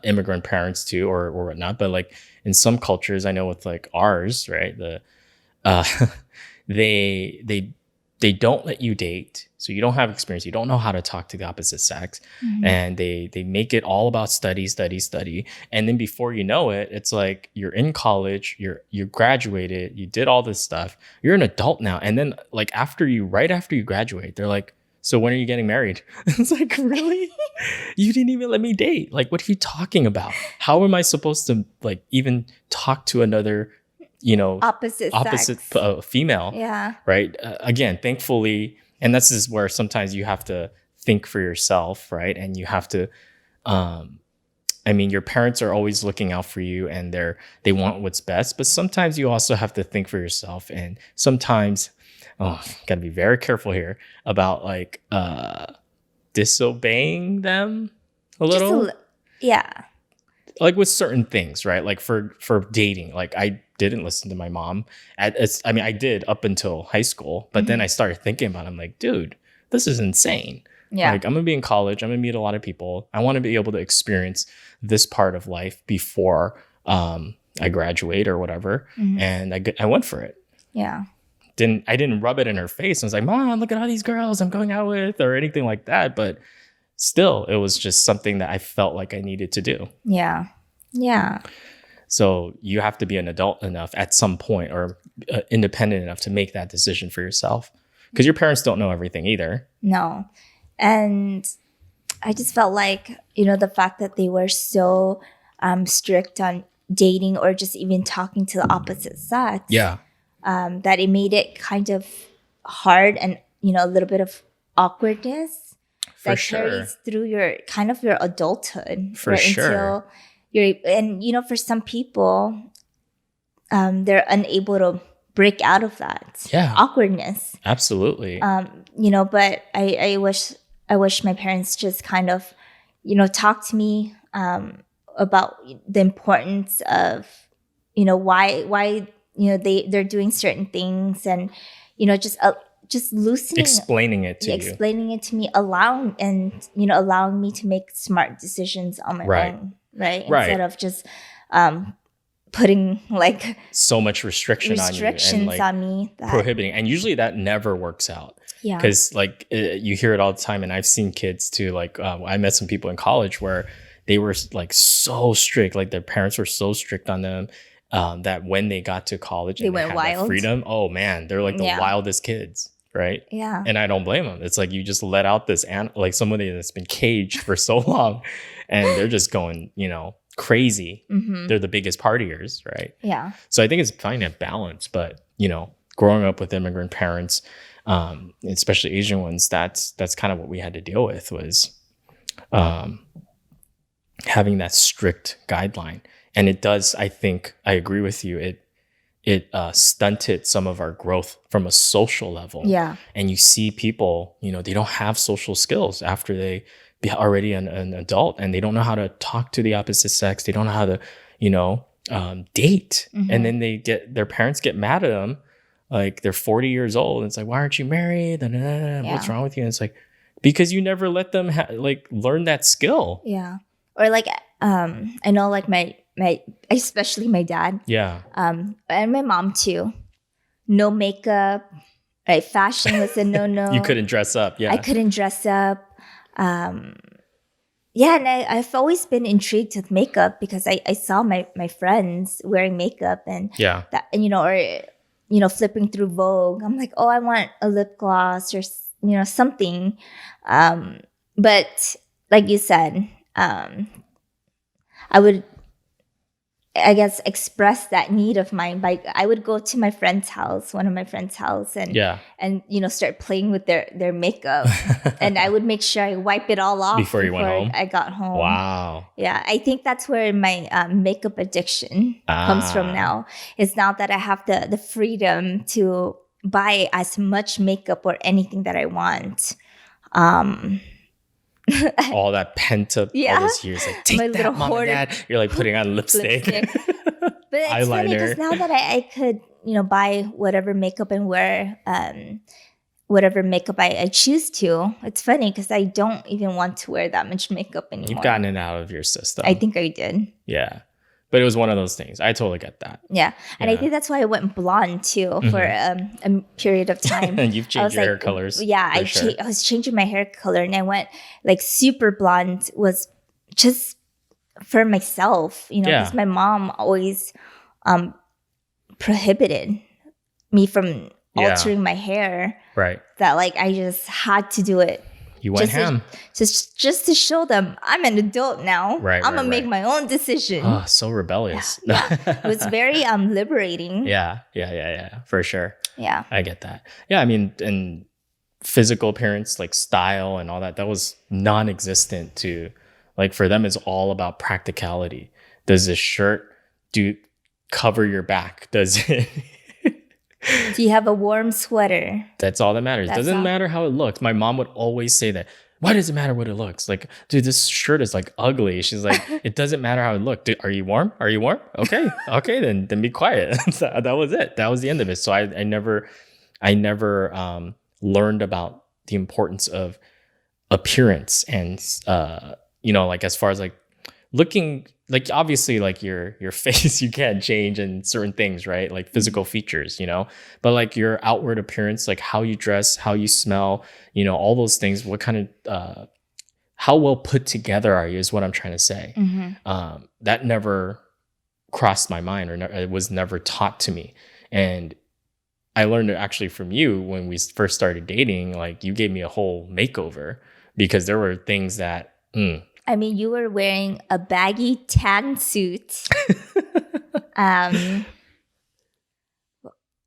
immigrant parents too, or whatnot. But like in some cultures, I know with like ours, right? They don't let you date. So you don't have experience. You don't know how to talk to the opposite sex. And they make it all about study. And then before you know it, it's like you're in college, you graduated, you did all this stuff. You're an adult now. And then like right after you graduate, they're like, so when are you getting married? It's like, really? You didn't even let me date. Like, what are you talking about? How am I supposed to like even talk to another opposite female? Yeah. Right. Again, thankfully, and this is where sometimes you have to think for yourself, right? And you have to, your parents are always looking out for you and they want what's best, but sometimes you also have to think for yourself. And sometimes, gotta be very careful here about like disobeying them a little. Yeah. Like with certain things, right? Like for dating, like I didn't listen to my mom. I did up until high school, but then I started thinking about it. I'm like, dude, this is insane. Yeah. Like I'm gonna be in college. I'm gonna meet a lot of people. I want to be able to experience this part of life before I graduate or whatever. And I went for it. Yeah. I didn't rub it in her face. I was like, Mom, look at all these girls I'm going out with or anything like that. But still, it was just something that I felt like I needed to do. Yeah. Yeah. So you have to be an adult enough at some point or independent enough to make that decision for yourself. Because your parents don't know everything either. No. And I just felt like, the fact that they were so strict on dating or just even talking to the opposite sex. Yeah. That it made it kind of hard and, a little bit of awkwardness that carries through your adulthood. For sure. For some people, they're unable to break out of that awkwardness. Absolutely. But I wish my parents just kind of, talk to me about the importance of, why they're doing certain things and, just loosening, explaining it to me, allowing me to make smart decisions on my own. Right. Instead of just putting like so much restrictions on you and, on me, prohibiting. And usually that never works out. Yeah. Because like you hear it all the time. And I've seen kids too. Like I met some people in college where they were like so strict. Like their parents were so strict on them that when they got to college and they had that freedom, oh man, they're like the wildest kids. Right. Yeah. And I don't blame them. It's like you just let out this like somebody that's been caged for so long and they're just going, crazy. They're the biggest partiers. Right. Yeah. So I think it's finding a balance. But, growing up with immigrant parents, especially Asian ones, that's kind of what we had to deal with was having that strict guideline. And it does, I think, I agree with you. It stunted some of our growth from a social level. Yeah. And you see people, they don't have social skills after they be already an adult and they don't know how to talk to the opposite sex. They don't know how to, date. And then their parents get mad at them. Like they're 40 years old. And it's like, why aren't you married? What's wrong with you? And it's like, because you never let them learn that skill. Yeah. Or like, I know like my especially my dad. Yeah. And my mom too. No makeup. Right. Fashion was a no. You couldn't dress up. Yeah. I couldn't dress up. And I've always been intrigued with makeup because I saw my friends wearing makeup and flipping through Vogue. I'm like, oh, I want a lip gloss or something. but like you said, I would, I guess, express that need of mine by I would go to my friend's house, one of my friend's house, and Yeah. start playing with their makeup, and I would make sure I wipe it all off Before you went home? I got home. Wow. Yeah, I think that's where my makeup addiction comes from now. It's now that I have the freedom to buy as much makeup or anything that I want. All that pent up all those years, like take My that, little mom and dad. You're like putting on lipstick. But it's funny because now that I could, buy whatever makeup and wear whatever makeup I choose to. It's funny because I don't even want to wear that much makeup anymore. You've gotten it out of your system. I think I did. Yeah. But it was one of those things. I totally get that. Yeah. And I think that's why I went blonde too for a period of time. And you've changed your hair colors. Yeah. I was changing my hair color and I went like super blonde was just for myself, because my mom always prohibited me from altering my hair. Right. That like I just had to do it. You went ham. Just to show them I'm an adult now. Right. I'm gonna make my own decision. Oh, so rebellious. Yeah. It was very liberating. Yeah. For sure. Yeah. I get that. Yeah, I mean, and physical appearance, like style and all that was non-existent to, like, for them it's all about practicality. Does this shirt cover your back? Does it Do you have a warm sweater? That's all that matters. Doesn't matter how it looks. My mom would always say that. Why does it matter what it looks like? Dude, this shirt is like ugly. She's like, it doesn't matter how it looks. Are you warm? Are you warm? Okay. Okay, then be quiet. That was it. That was the end of it. So I never learned about the importance of appearance and like as far as like looking, like obviously like your face you can't change and certain things, right? Like physical features, but like your outward appearance, like how you dress, how you smell, all those things, what kind of how well put together are you is what I'm trying to say. Mm-hmm. That never crossed my mind or it was never taught to me. And I learned it actually from you when we first started dating. Like you gave me a whole makeover because there were things that I mean, you were wearing a baggy tan suit,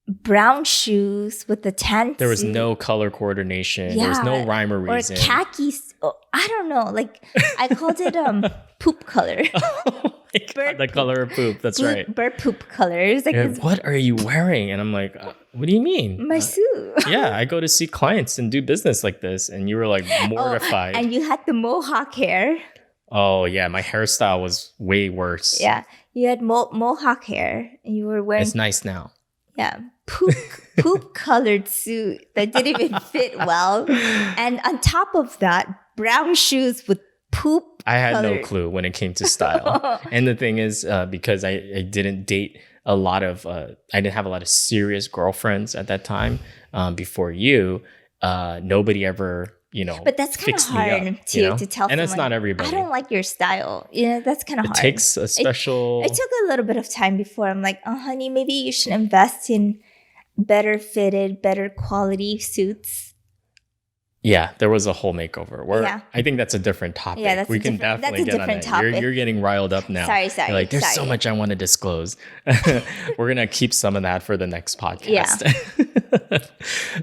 brown shoes with the tan suit. There was no color coordination. Yeah, there was no rhyme or reason. Or khakis. Oh, I don't know. Like, I called it poop color. Oh my God, the color of poop. That's right. Bird poop colors. Like, what are you wearing? And I'm like, what do you mean? My suit. Yeah, I go to see clients and do business like this. And you were like mortified. And you had the mohawk hair. Oh, yeah. My hairstyle was way worse. Yeah. You had mohawk hair. And you were wearing... It's nice now. Yeah. Poop colored suit that didn't even fit well. And on top of that, brown shoes with poop I had no clue when it came to style. And the thing is, because I didn't date a lot of... I didn't have a lot of serious girlfriends at that time before you. Nobody ever... but that's kind of hard to tell. And it's not everybody. I don't like your style. That's kind of hard. It takes a special. It took a little bit of time before I'm like, oh, honey, maybe you should invest in better fitted, better quality suits. Yeah, there was a whole makeover. I think that's a different topic. Yeah, we can definitely get on that. Topic. You're getting riled up now. Sorry. You're like, there's so much I want to disclose. We're gonna keep some of that for the next podcast.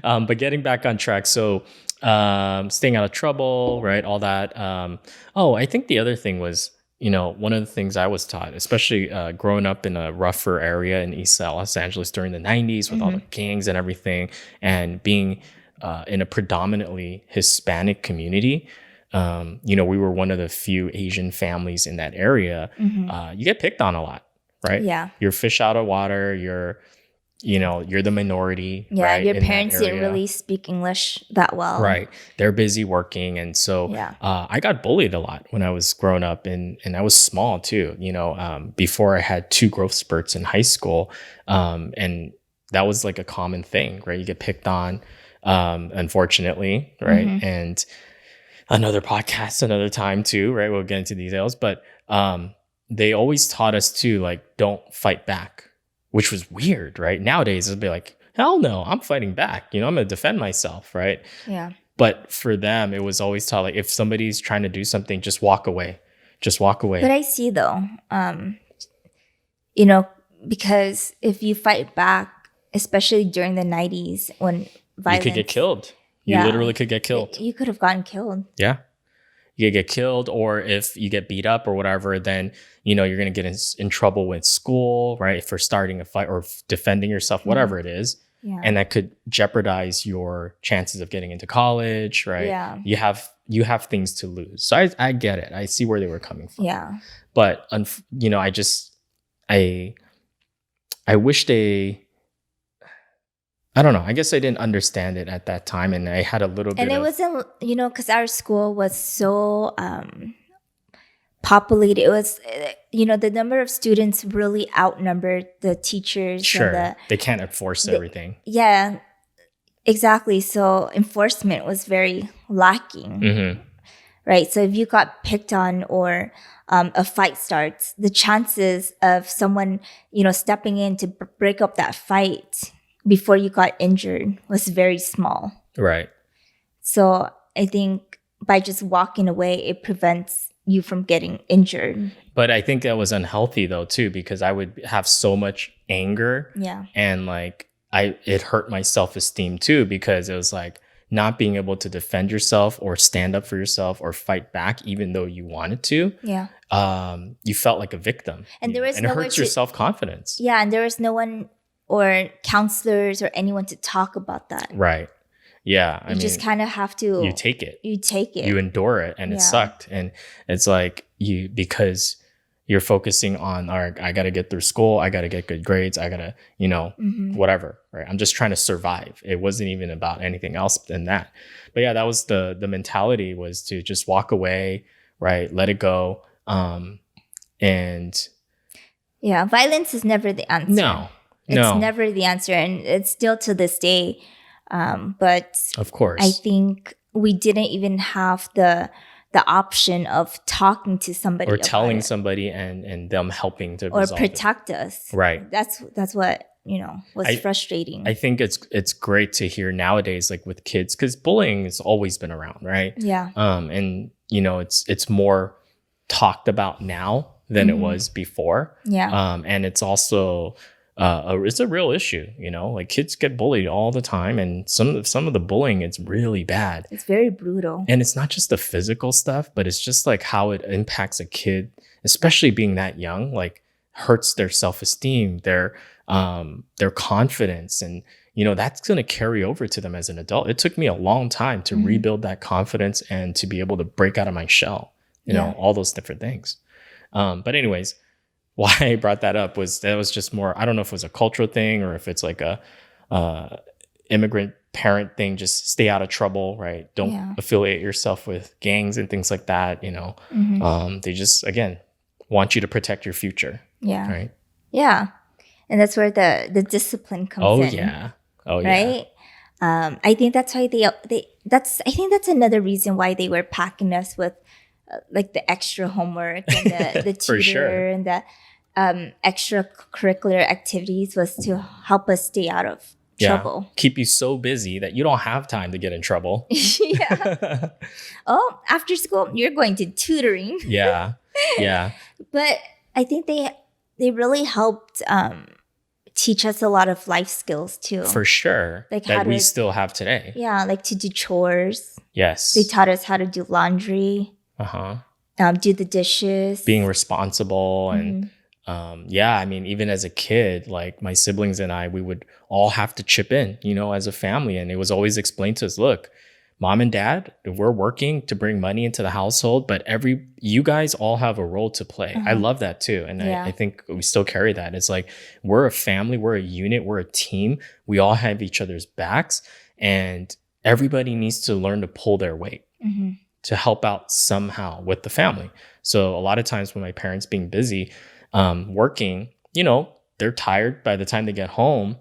Yeah. But getting back on track, so. Staying out of trouble, right? All that. I think the other thing was, one of the things I was taught, especially growing up in a rougher area in East Los Angeles during the 90s with all the gangs and everything, and being in a predominantly Hispanic community. We were one of the few Asian families in that area. You get picked on a lot, right? Yeah. You're fish out of water. You're the minority. Yeah, right, your parents didn't really speak English that well. Right. They're busy working. And so I got bullied a lot when I was growing up and I was small too, before I had 2 growth spurts in high school. And that was like a common thing, right? You get picked on, unfortunately, right? And another podcast, another time too, right? We'll get into details, but they always taught us to like, don't fight back. Which was weird, right? Nowadays, it'd be like, hell no, I'm fighting back. I'm going to defend myself, right? Yeah. But for them, it was always taught like if somebody's trying to do something, just walk away. Just walk away. But I see though, you know, because if you fight back, especially during the 90s when violence, you could get killed. You literally could get killed. You could have gotten killed. Yeah. You could get killed, or if you get beat up or whatever, then, you know, you're going to get in trouble with school, right? For starting a fight or defending yourself, whatever it is. Yeah. And that could jeopardize your chances of getting into college, right? Yeah. You have things to lose. So I get it. I see where they were coming from. Yeah. But, you know, I wish I don't know. I guess I didn't understand it at that time. And I had a little bit and it wasn't, you know, because our school was so populated. It was, you know, the number of students really outnumbered the teachers. Sure. They can't enforce everything. Yeah, exactly. So enforcement was very lacking. Mm-hmm. Right. So if you got picked on or a fight starts, the chances of someone, you know, stepping in to break up that fight before you got injured was very small. Right. So I think by just walking away, it prevents you from getting injured. But I think that was unhealthy though too, because I would have so much anger. Yeah. And like it hurt my self-esteem too, because it was like not being able to defend yourself or stand up for yourself or fight back even though you wanted to. Yeah. You felt like a victim. And there was and it hurts your self-confidence. Yeah, and there was no one or counselors or anyone to talk about that. Right. Yeah. I mean, just kind of have to. You take it. You endure it, and it sucked. And it's like because you're focusing on, all right, I got to get through school. I got to get good grades. I got to, you know, whatever. Right. I'm just trying to survive. It wasn't even about anything else than that. But yeah, that was the mentality, was to just walk away. Right. Let it go. And yeah, violence is never the answer. No. It's never the answer, and it's still to this day. But of course, I think we didn't even have the option of talking to somebody or telling somebody and them helping to or protect us. Right. That's what, you know, was frustrating. I think it's great to hear nowadays, like with kids, because bullying has always been around, right? Yeah. And you know, it's more talked about now than it was before. Yeah. And it's also it's a real issue, you know, like kids get bullied all the time, and some of the bullying, it's really bad. It's very brutal. And it's not just the physical stuff, but it's just like how it impacts a kid, especially being that young, like hurts their self-esteem, their confidence. And, you know, that's going to carry over to them as an adult. It took me a long time to rebuild that confidence and to be able to break out of my shell, you know, all those different things. But anyways, why I brought that up was just more, I don't know if it was a cultural thing or if it's like a immigrant parent thing. Just stay out of trouble, right? Don't affiliate yourself with gangs and things like that, you know. They just, again, want you to protect your future. Yeah. Right. Yeah. And that's where the discipline comes in. Oh yeah. Right. I think that's why I think that's another reason why they were packing us with like the extra homework and the tutor and the extracurricular activities, was to help us stay out of trouble. Keep you so busy that you don't have time to get in trouble. Yeah. Oh, after school, you're going to tutoring. Yeah. But I think they really helped teach us a lot of life skills too. For sure. Like that we still have today. Yeah, like to do chores. Yes. They taught us how to do laundry. Do the dishes. Being responsible and I mean, even as a kid, like my siblings and I, we would all have to chip in, you know, as a family. And it was always explained to us, look, mom and dad, we're working to bring money into the household, but you guys all have a role to play. I love that too. And I think we still carry that. It's like, we're a family, we're a unit, we're a team. We all have each other's backs, and everybody needs to learn to pull their weight to help out somehow with the family. So a lot of times when my parents being busy, working, you know, they're tired by the time they get home.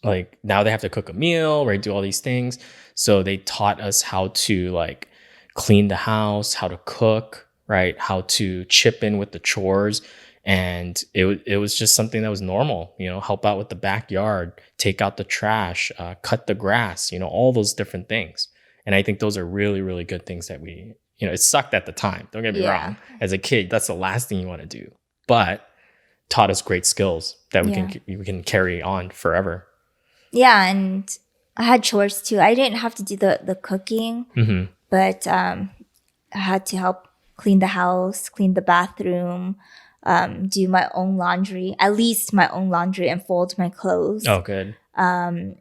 Like now they have to cook a meal, right? Do all these things. So they taught us how to like clean the house, how to cook, right? How to chip in with the chores. And it was just something that was normal, you know, help out with the backyard, take out the trash, cut the grass, you know, all those different things. And I think those are really, really good things that we, it sucked at the time. Don't get me wrong. As a kid, that's the last thing you want to do. But taught us great skills that we can carry on forever. Yeah, and I had chores too. I didn't have to do the cooking, but I had to help clean the house, clean the bathroom, do my own laundry, at least my own laundry, and fold my clothes. Oh, good. And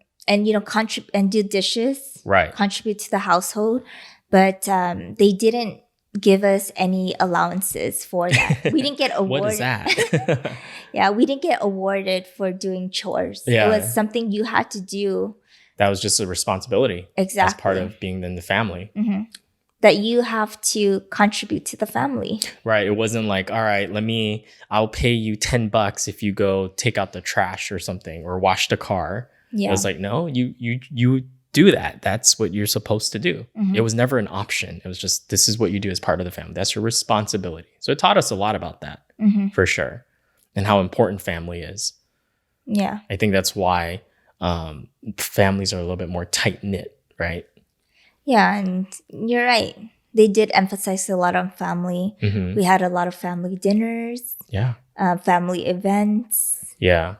contribute and do dishes. Right. Contribute to the household, but they didn't give us any allowances for that. We didn't get awarded. What is that? Yeah, we didn't get awarded for doing chores. Yeah. It was something you had to do. That was just a responsibility. Exactly. As part of being in the family. That you have to contribute to the family. Right. It wasn't like, all right, I'll pay you $10 if you go take out the trash or something or wash the car. Yeah. It was like, no, you do that. That's what you're supposed to do. It was never an option. It was just, this is what you do as part of the family. That's your responsibility. So it taught us a lot about that for sure. And how important family is. Yeah. I think that's why families are a little bit more tight-knit, right? Yeah, and you're right. They did emphasize a lot on family. We had a lot of family dinners. Yeah. Family events. Yeah.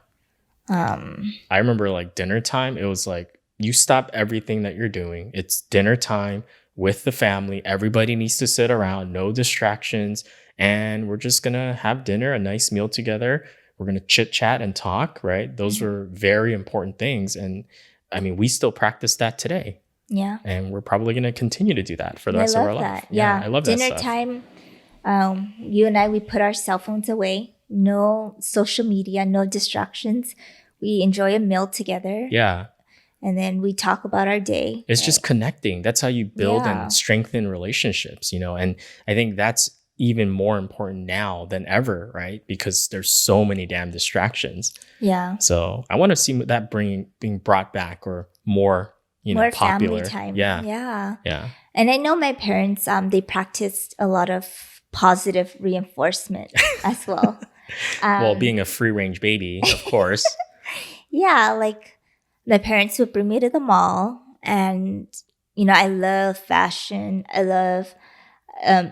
I remember like dinner time, it was like, you stop everything that you're doing. It's dinner time with the family. Everybody needs to sit around, no distractions. And we're just going to have dinner, a nice meal together. We're going to chit chat and talk, right? Those were very important things. And I mean, we still practice that today. Yeah. And we're probably going to continue to do that for the rest of our life. Yeah. I love dinner that stuff. Time, you and I, we put our cell phones away. No social media, no distractions. We enjoy a meal together. Yeah. And then we talk about our day. It's just connecting. That's how you build and strengthen relationships, and I think that's even more important now than ever, right? Because there's so many damn distractions. Yeah. So I want to see that being brought back or more, more popular. Family time. Yeah. Yeah. Yeah. And I know my parents, they practiced a lot of positive reinforcement as well. Well, being a free range baby, of course. Yeah. Like, my parents would bring me to the mall, and, I love fashion. I love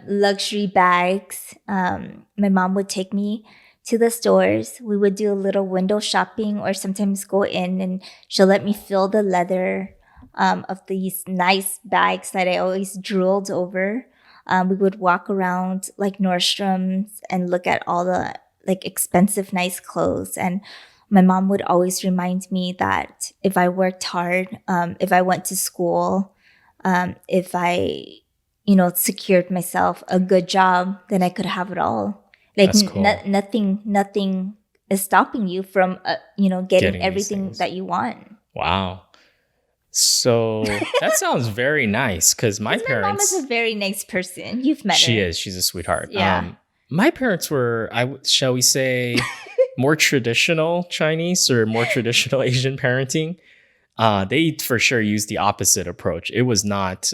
luxury bags. My mom would take me to the stores. We would do a little window shopping, or sometimes go in and she'll let me feel the leather of these nice bags that I always drooled over. We would walk around like Nordstrom's and look at all the like expensive, nice clothes. And my mom would always remind me that if I worked hard, if I went to school, if I, secured myself a good job, then I could have it all. Like cool. Nothing is stopping you from, getting everything that you want. Wow. So that sounds very nice because my parents. My mom is a very nice person. You've met her. She is. She's a sweetheart. Yeah. My parents were, shall we say, more traditional Chinese or more traditional Asian parenting. They for sure used the opposite approach. It was not.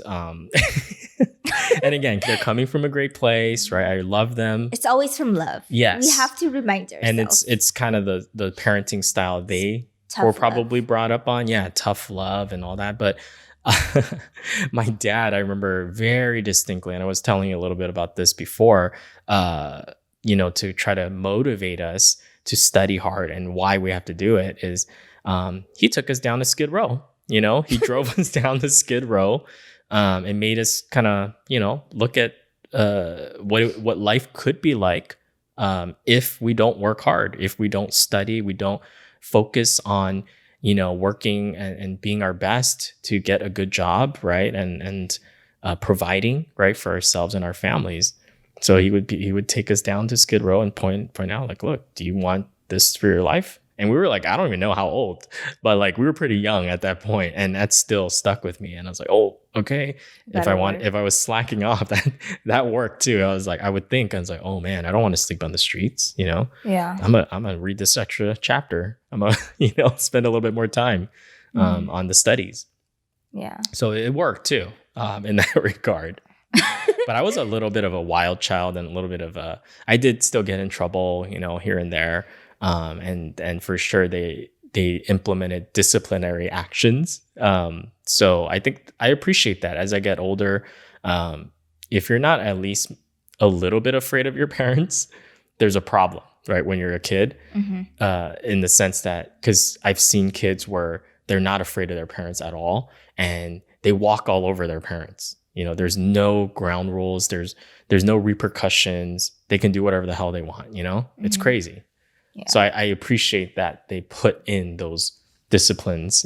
And again, they're coming from a great place, right? I love them. It's always from love. Yes. We have to remind ourselves. And it's kind of the parenting style they were probably brought up on. Yeah, tough love and all that. But my dad, I remember very distinctly, and I was telling you a little bit about this before, to try to motivate us to study hard, and why we have to do it is he took us down to Skid Row. He drove us down to Skid Row and made us kind of, look at what life could be like if we don't work hard, if we don't study, we don't focus on, working and being our best to get a good job, right? And providing, right, for ourselves and our families. So he would take us down to Skid Row and point out, like, look, do you want this for your life? And we were like, I don't even know how old, but like we were pretty young at that point, and that still stuck with me. And I was like, oh, okay. If I was slacking off, that worked too. I was like, I was like, oh man, I don't want to sleep on the streets. Yeah. I'm gonna read this extra chapter. I'm gonna, spend a little bit more time on the studies. Yeah. So it worked too in that regard. But I was a little bit of a wild child, and a little bit of I did still get in trouble, here and there. And for sure they they implemented disciplinary actions. So I think I appreciate that as I get older. If you're not at least a little bit afraid of your parents, there's a problem, right? When you're a kid, in the sense that, because I've seen kids where they're not afraid of their parents at all, and they walk all over their parents. There's no ground rules. There's no repercussions. They can do whatever the hell they want. It's crazy. Yeah. So I appreciate that they put in those disciplines,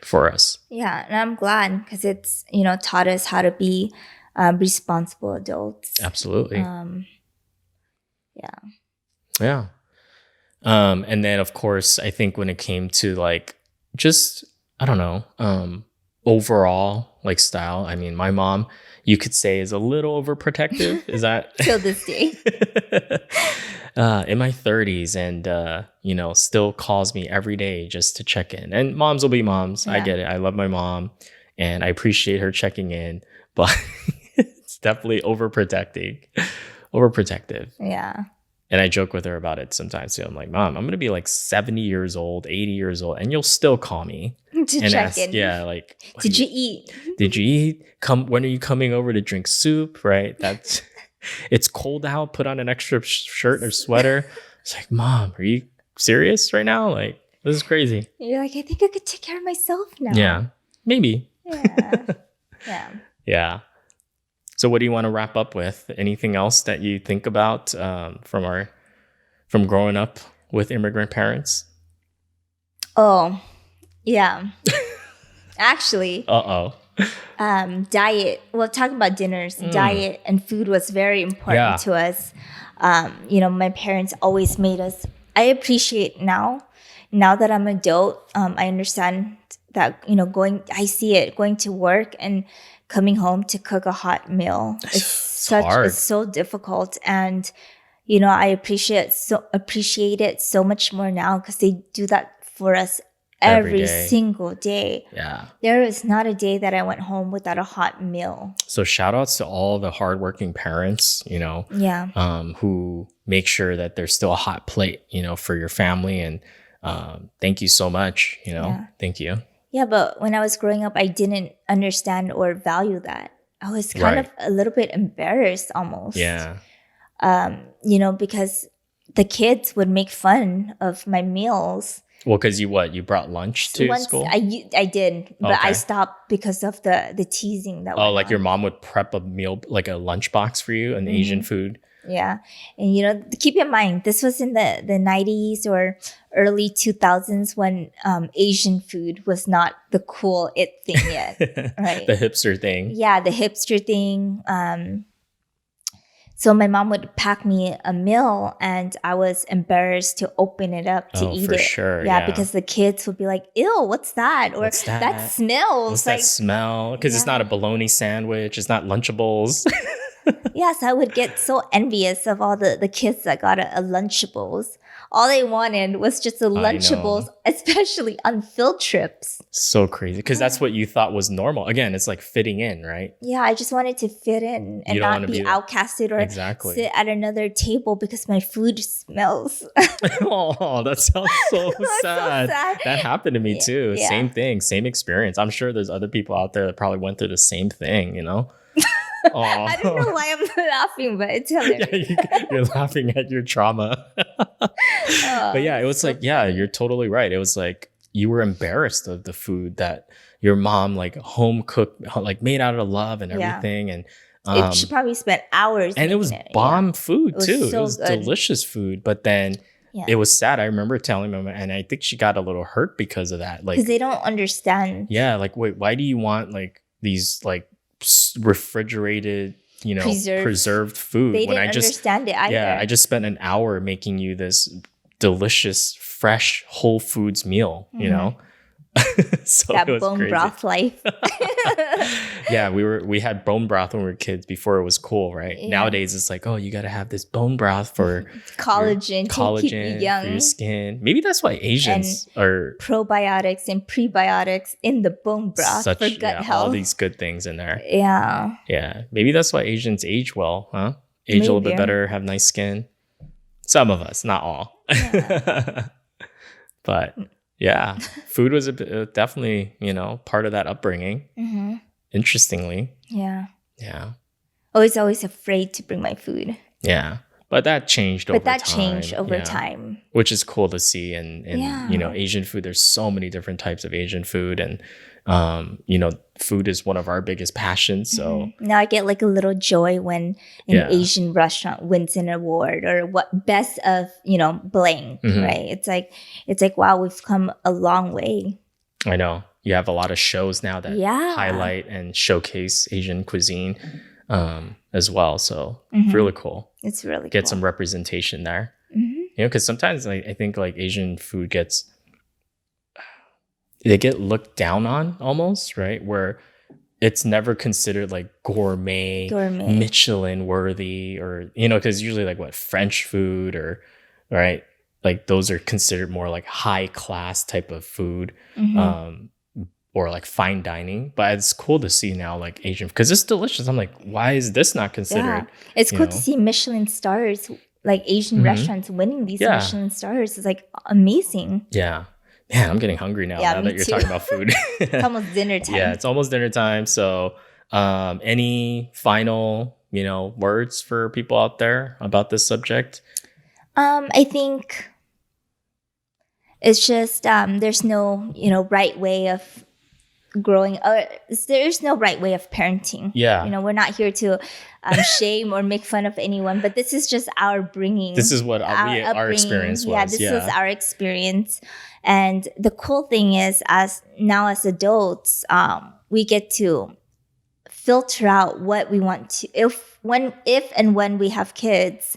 for us. Yeah, and I'm glad because it's taught us how to be responsible adults. Absolutely. Yeah. Yeah. And then of course, I think when it came to like just I don't know, overall like style. I mean, my mom, you could say, is a little overprotective. Is that till this day? In my 30s, and still calls me every day just to check in. And moms will be moms. Yeah. I get it. I love my mom, and I appreciate her checking in, but it's definitely overprotective. Yeah. And I joke with her about it sometimes too. I'm like, Mom, I'm gonna be like 70 years old, 80 years old, and you'll still call me to and check ask, in. yeah, like, did you eat? Did you eat? When are you coming over to drink soup? Right? That's it's cold out. Put on an extra shirt or sweater. It's like, Mom, are you serious right now? Like, this is crazy. You're like, I think I could take care of myself now. Yeah, maybe. Yeah. Yeah. Yeah. So what do you want to wrap up with? Anything else that you think about from growing up with immigrant parents? Oh, yeah. Actually. Diet. Well, talking about dinners, diet and food was very important to us. My parents always made us. I appreciate now that I'm an adult. I understand that I see it going to work and coming home to cook a hot meal. It's so difficult, and I appreciate it so much more now because they do that for us every single day. Yeah, there is not a day that I went home without a hot meal. So shout outs to all the hardworking parents, who make sure that there's still a hot plate, for your family, and thank you so much. Thank you. Yeah, but when I was growing up, I didn't understand or value that. I was kind of a little bit embarrassed almost. Yeah. Because the kids would make fun of my meals. Well, because you brought lunch to school? I did, but I stopped because of the teasing that went like on. Your mom would prep a meal, like a lunch box for you, an Asian food? Yeah. And, keep in mind, this was in the 90s or early 2000s when Asian food was not the cool it thing yet, right? The hipster thing. Yeah, the hipster thing. So my mom would pack me a meal, and I was embarrassed to open it up to eat it. Sure. Yeah, because the kids would be like, ew, what's that? Or that smells. What's that smell? Because it's not a bologna sandwich. It's not Lunchables. Yes, I would get so envious of all the kids that got a Lunchables. All they wanted was just a Lunchables, especially on field trips. So crazy, because that's what you thought was normal. Again, it's like fitting in, right? Yeah, I just wanted to fit in and not be outcasted or sit at another table because my food smells. Oh, that sounds so sad. That happened to me too. Yeah. Same thing, same experience. I'm sure there's other people out there that probably went through the same thing, I don't know why I'm laughing, but it's hilarious. Yeah, you're laughing at your trauma. But yeah, it was so funny. You're totally right. It was like you were embarrassed of the food that your mom like home cooked, like made out of love and everything. And she probably spent hours. And it was bomb food too. It was delicious food. But then it was sad. I remember telling mom, and I think she got a little hurt because of that. Like, because they don't understand. Yeah, like wait, why do you want like these like refrigerated, preserved food? They didn't understand it either. Yeah, I just spent an hour making you this delicious, fresh, whole foods meal, So that bone broth life. Yeah, we had bone broth when we were kids before it was cool, right? Yeah. Nowadays it's like, oh, you got to have this bone broth for collagen to keep you young, for your skin. Maybe that's why Asians are probiotics and prebiotics in the bone broth for gut health. All these good things in there. Yeah. Yeah. Maybe that's why Asians age well, huh? Age a little bit better, have nice skin. Some of us, not all. Yeah. But Yeah. Food was definitely, part of that upbringing. Mm-hmm. Interestingly. Yeah. Yeah. I was always afraid to bring my food. Yeah. But that changed But over that changed time. over Yeah. time. Which is cool to see. And Yeah. Asian food, there's so many different types of Asian food. And, food is one of our biggest passions. So Now I get like a little joy when an yeah. Asian restaurant wins an award or what best of, blank, right? It's like, wow, we've come a long way. I know. You have a lot of shows now that Yeah. highlight and showcase Asian cuisine as well. So it's really cool. It's really Get cool. some representation there. Mm-hmm. Because sometimes I think like Asian food they get looked down on almost, right? Where it's never considered like gourmet. Michelin worthy, or because usually like what, French food or right, like those are considered more like high class type of food, or like fine dining. But it's cool to see now like Asian, because it's delicious. I'm like, why is this not considered? It's cool to see Michelin stars, like Asian restaurants winning these Michelin stars. It's like amazing. Yeah. Man, I'm getting hungry now. Now that you're talking about food. It's almost dinner time. Yeah, it's almost dinner time. So, any final, words for people out there about this subject? I think it's just there's no right way of growing. There's no right way of parenting. Yeah, we're not here to shame or make fun of anyone, but this is just our bringing. This is what our experience was. Yeah, this is our experience. And the cool thing is, as adults, we get to filter out what we want to. If and when we have kids,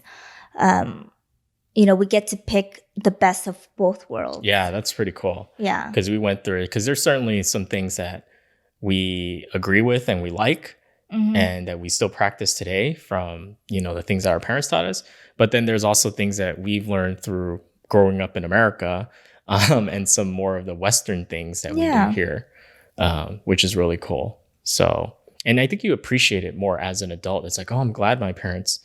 we get to pick the best of both worlds. Yeah, that's pretty cool. Yeah, because we went through it. Because there's certainly some things that we agree with and we like, and that we still practice today from the things that our parents taught us. But then there's also things that we've learned through growing up in America. And some more of the Western things that we do here, which is really cool. So, and I think you appreciate it more as an adult. It's like, oh, I'm glad my parents,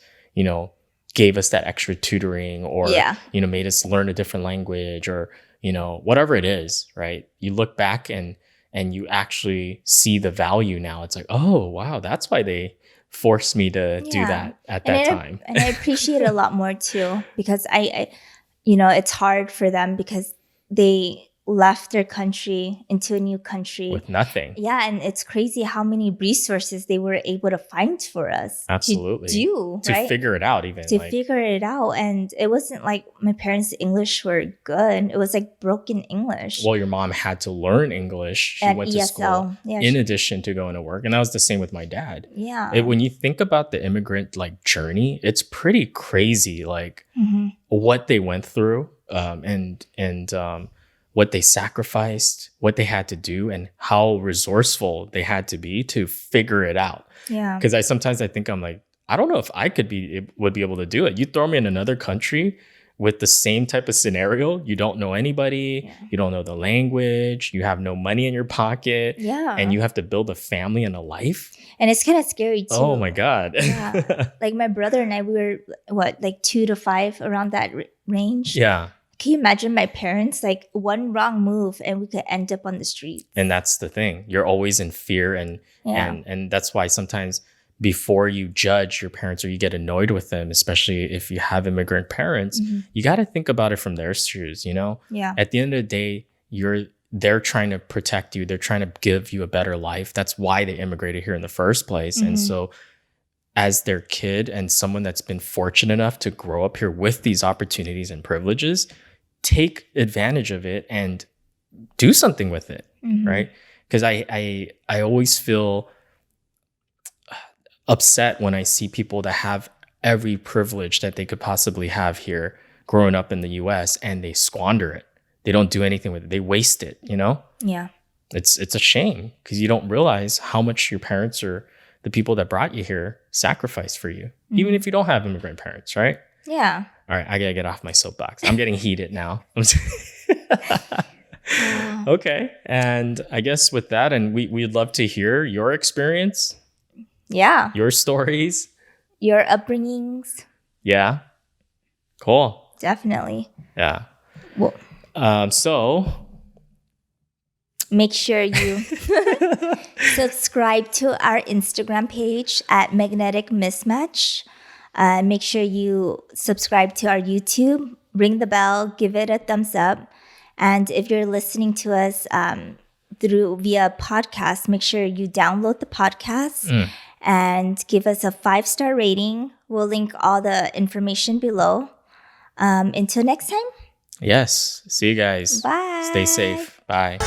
gave us that extra tutoring, or, made us learn a different language, or, whatever it is, right? You look back and you actually see the value now. It's like, oh, wow, that's why they forced me to do that at that time. And I appreciate it a lot more too, because I it's hard for them because they left their country into a new country with nothing. Yeah, and it's crazy how many resources they were able to find for us. Absolutely. To figure it out, even. Figure it out. And it wasn't like my parents' English were good. It was like broken English. Well, your mom had to learn English. She went to school in addition to going to work. And that was the same with my dad. Yeah. When you think about the immigrant journey, it's pretty crazy, what they went through, and what they sacrificed, what they had to do, and how resourceful they had to be to figure it out. Yeah. Because I think I'm like, I don't know if I would be able to do it. You throw me in another country with the same type of scenario. You don't know anybody. You don't know the language. You have no money in your pocket. Yeah. And you have to build a family and a life. And it's kind of scary too. Oh my God. Yeah. Like my brother and I, we were 2 to 5 around that range. Yeah. Can you imagine my parents? Like one wrong move and we could end up on the street. And that's the thing. You're always in fear, and that's why sometimes before you judge your parents or you get annoyed with them, especially if you have immigrant parents, you got to think about it from their shoes, Yeah. At the end of the day, they're trying to protect you. They're trying to give you a better life. That's why they immigrated here in the first place. And so as their kid and someone that's been fortunate enough to grow up here with these opportunities and privileges, take advantage of it and do something with it, right? Because I always feel upset when I see people that have every privilege that they could possibly have here growing up in the US, and they squander it. They don't do anything with it. They waste it, Yeah. It's a shame, because you don't realize how much your parents or the people that brought you here sacrificed for you, even if you don't have immigrant parents, right? Yeah. All right, I gotta get off my soapbox. I'm getting heated now. Okay, and I guess with that, and we'd love to hear your experience. Yeah. Your stories. Your upbringings. Yeah. Cool. Definitely. Yeah. Well, So Make sure you subscribe to our Instagram page at Magnetic Mismatch. Make sure you subscribe to our YouTube, ring the bell, give it a thumbs up. And if you're listening to us through via podcast, make sure you download the podcast and give us a 5-star rating. We'll link all the information below. Until next time. Yes. See you guys. Bye. Stay safe. Bye.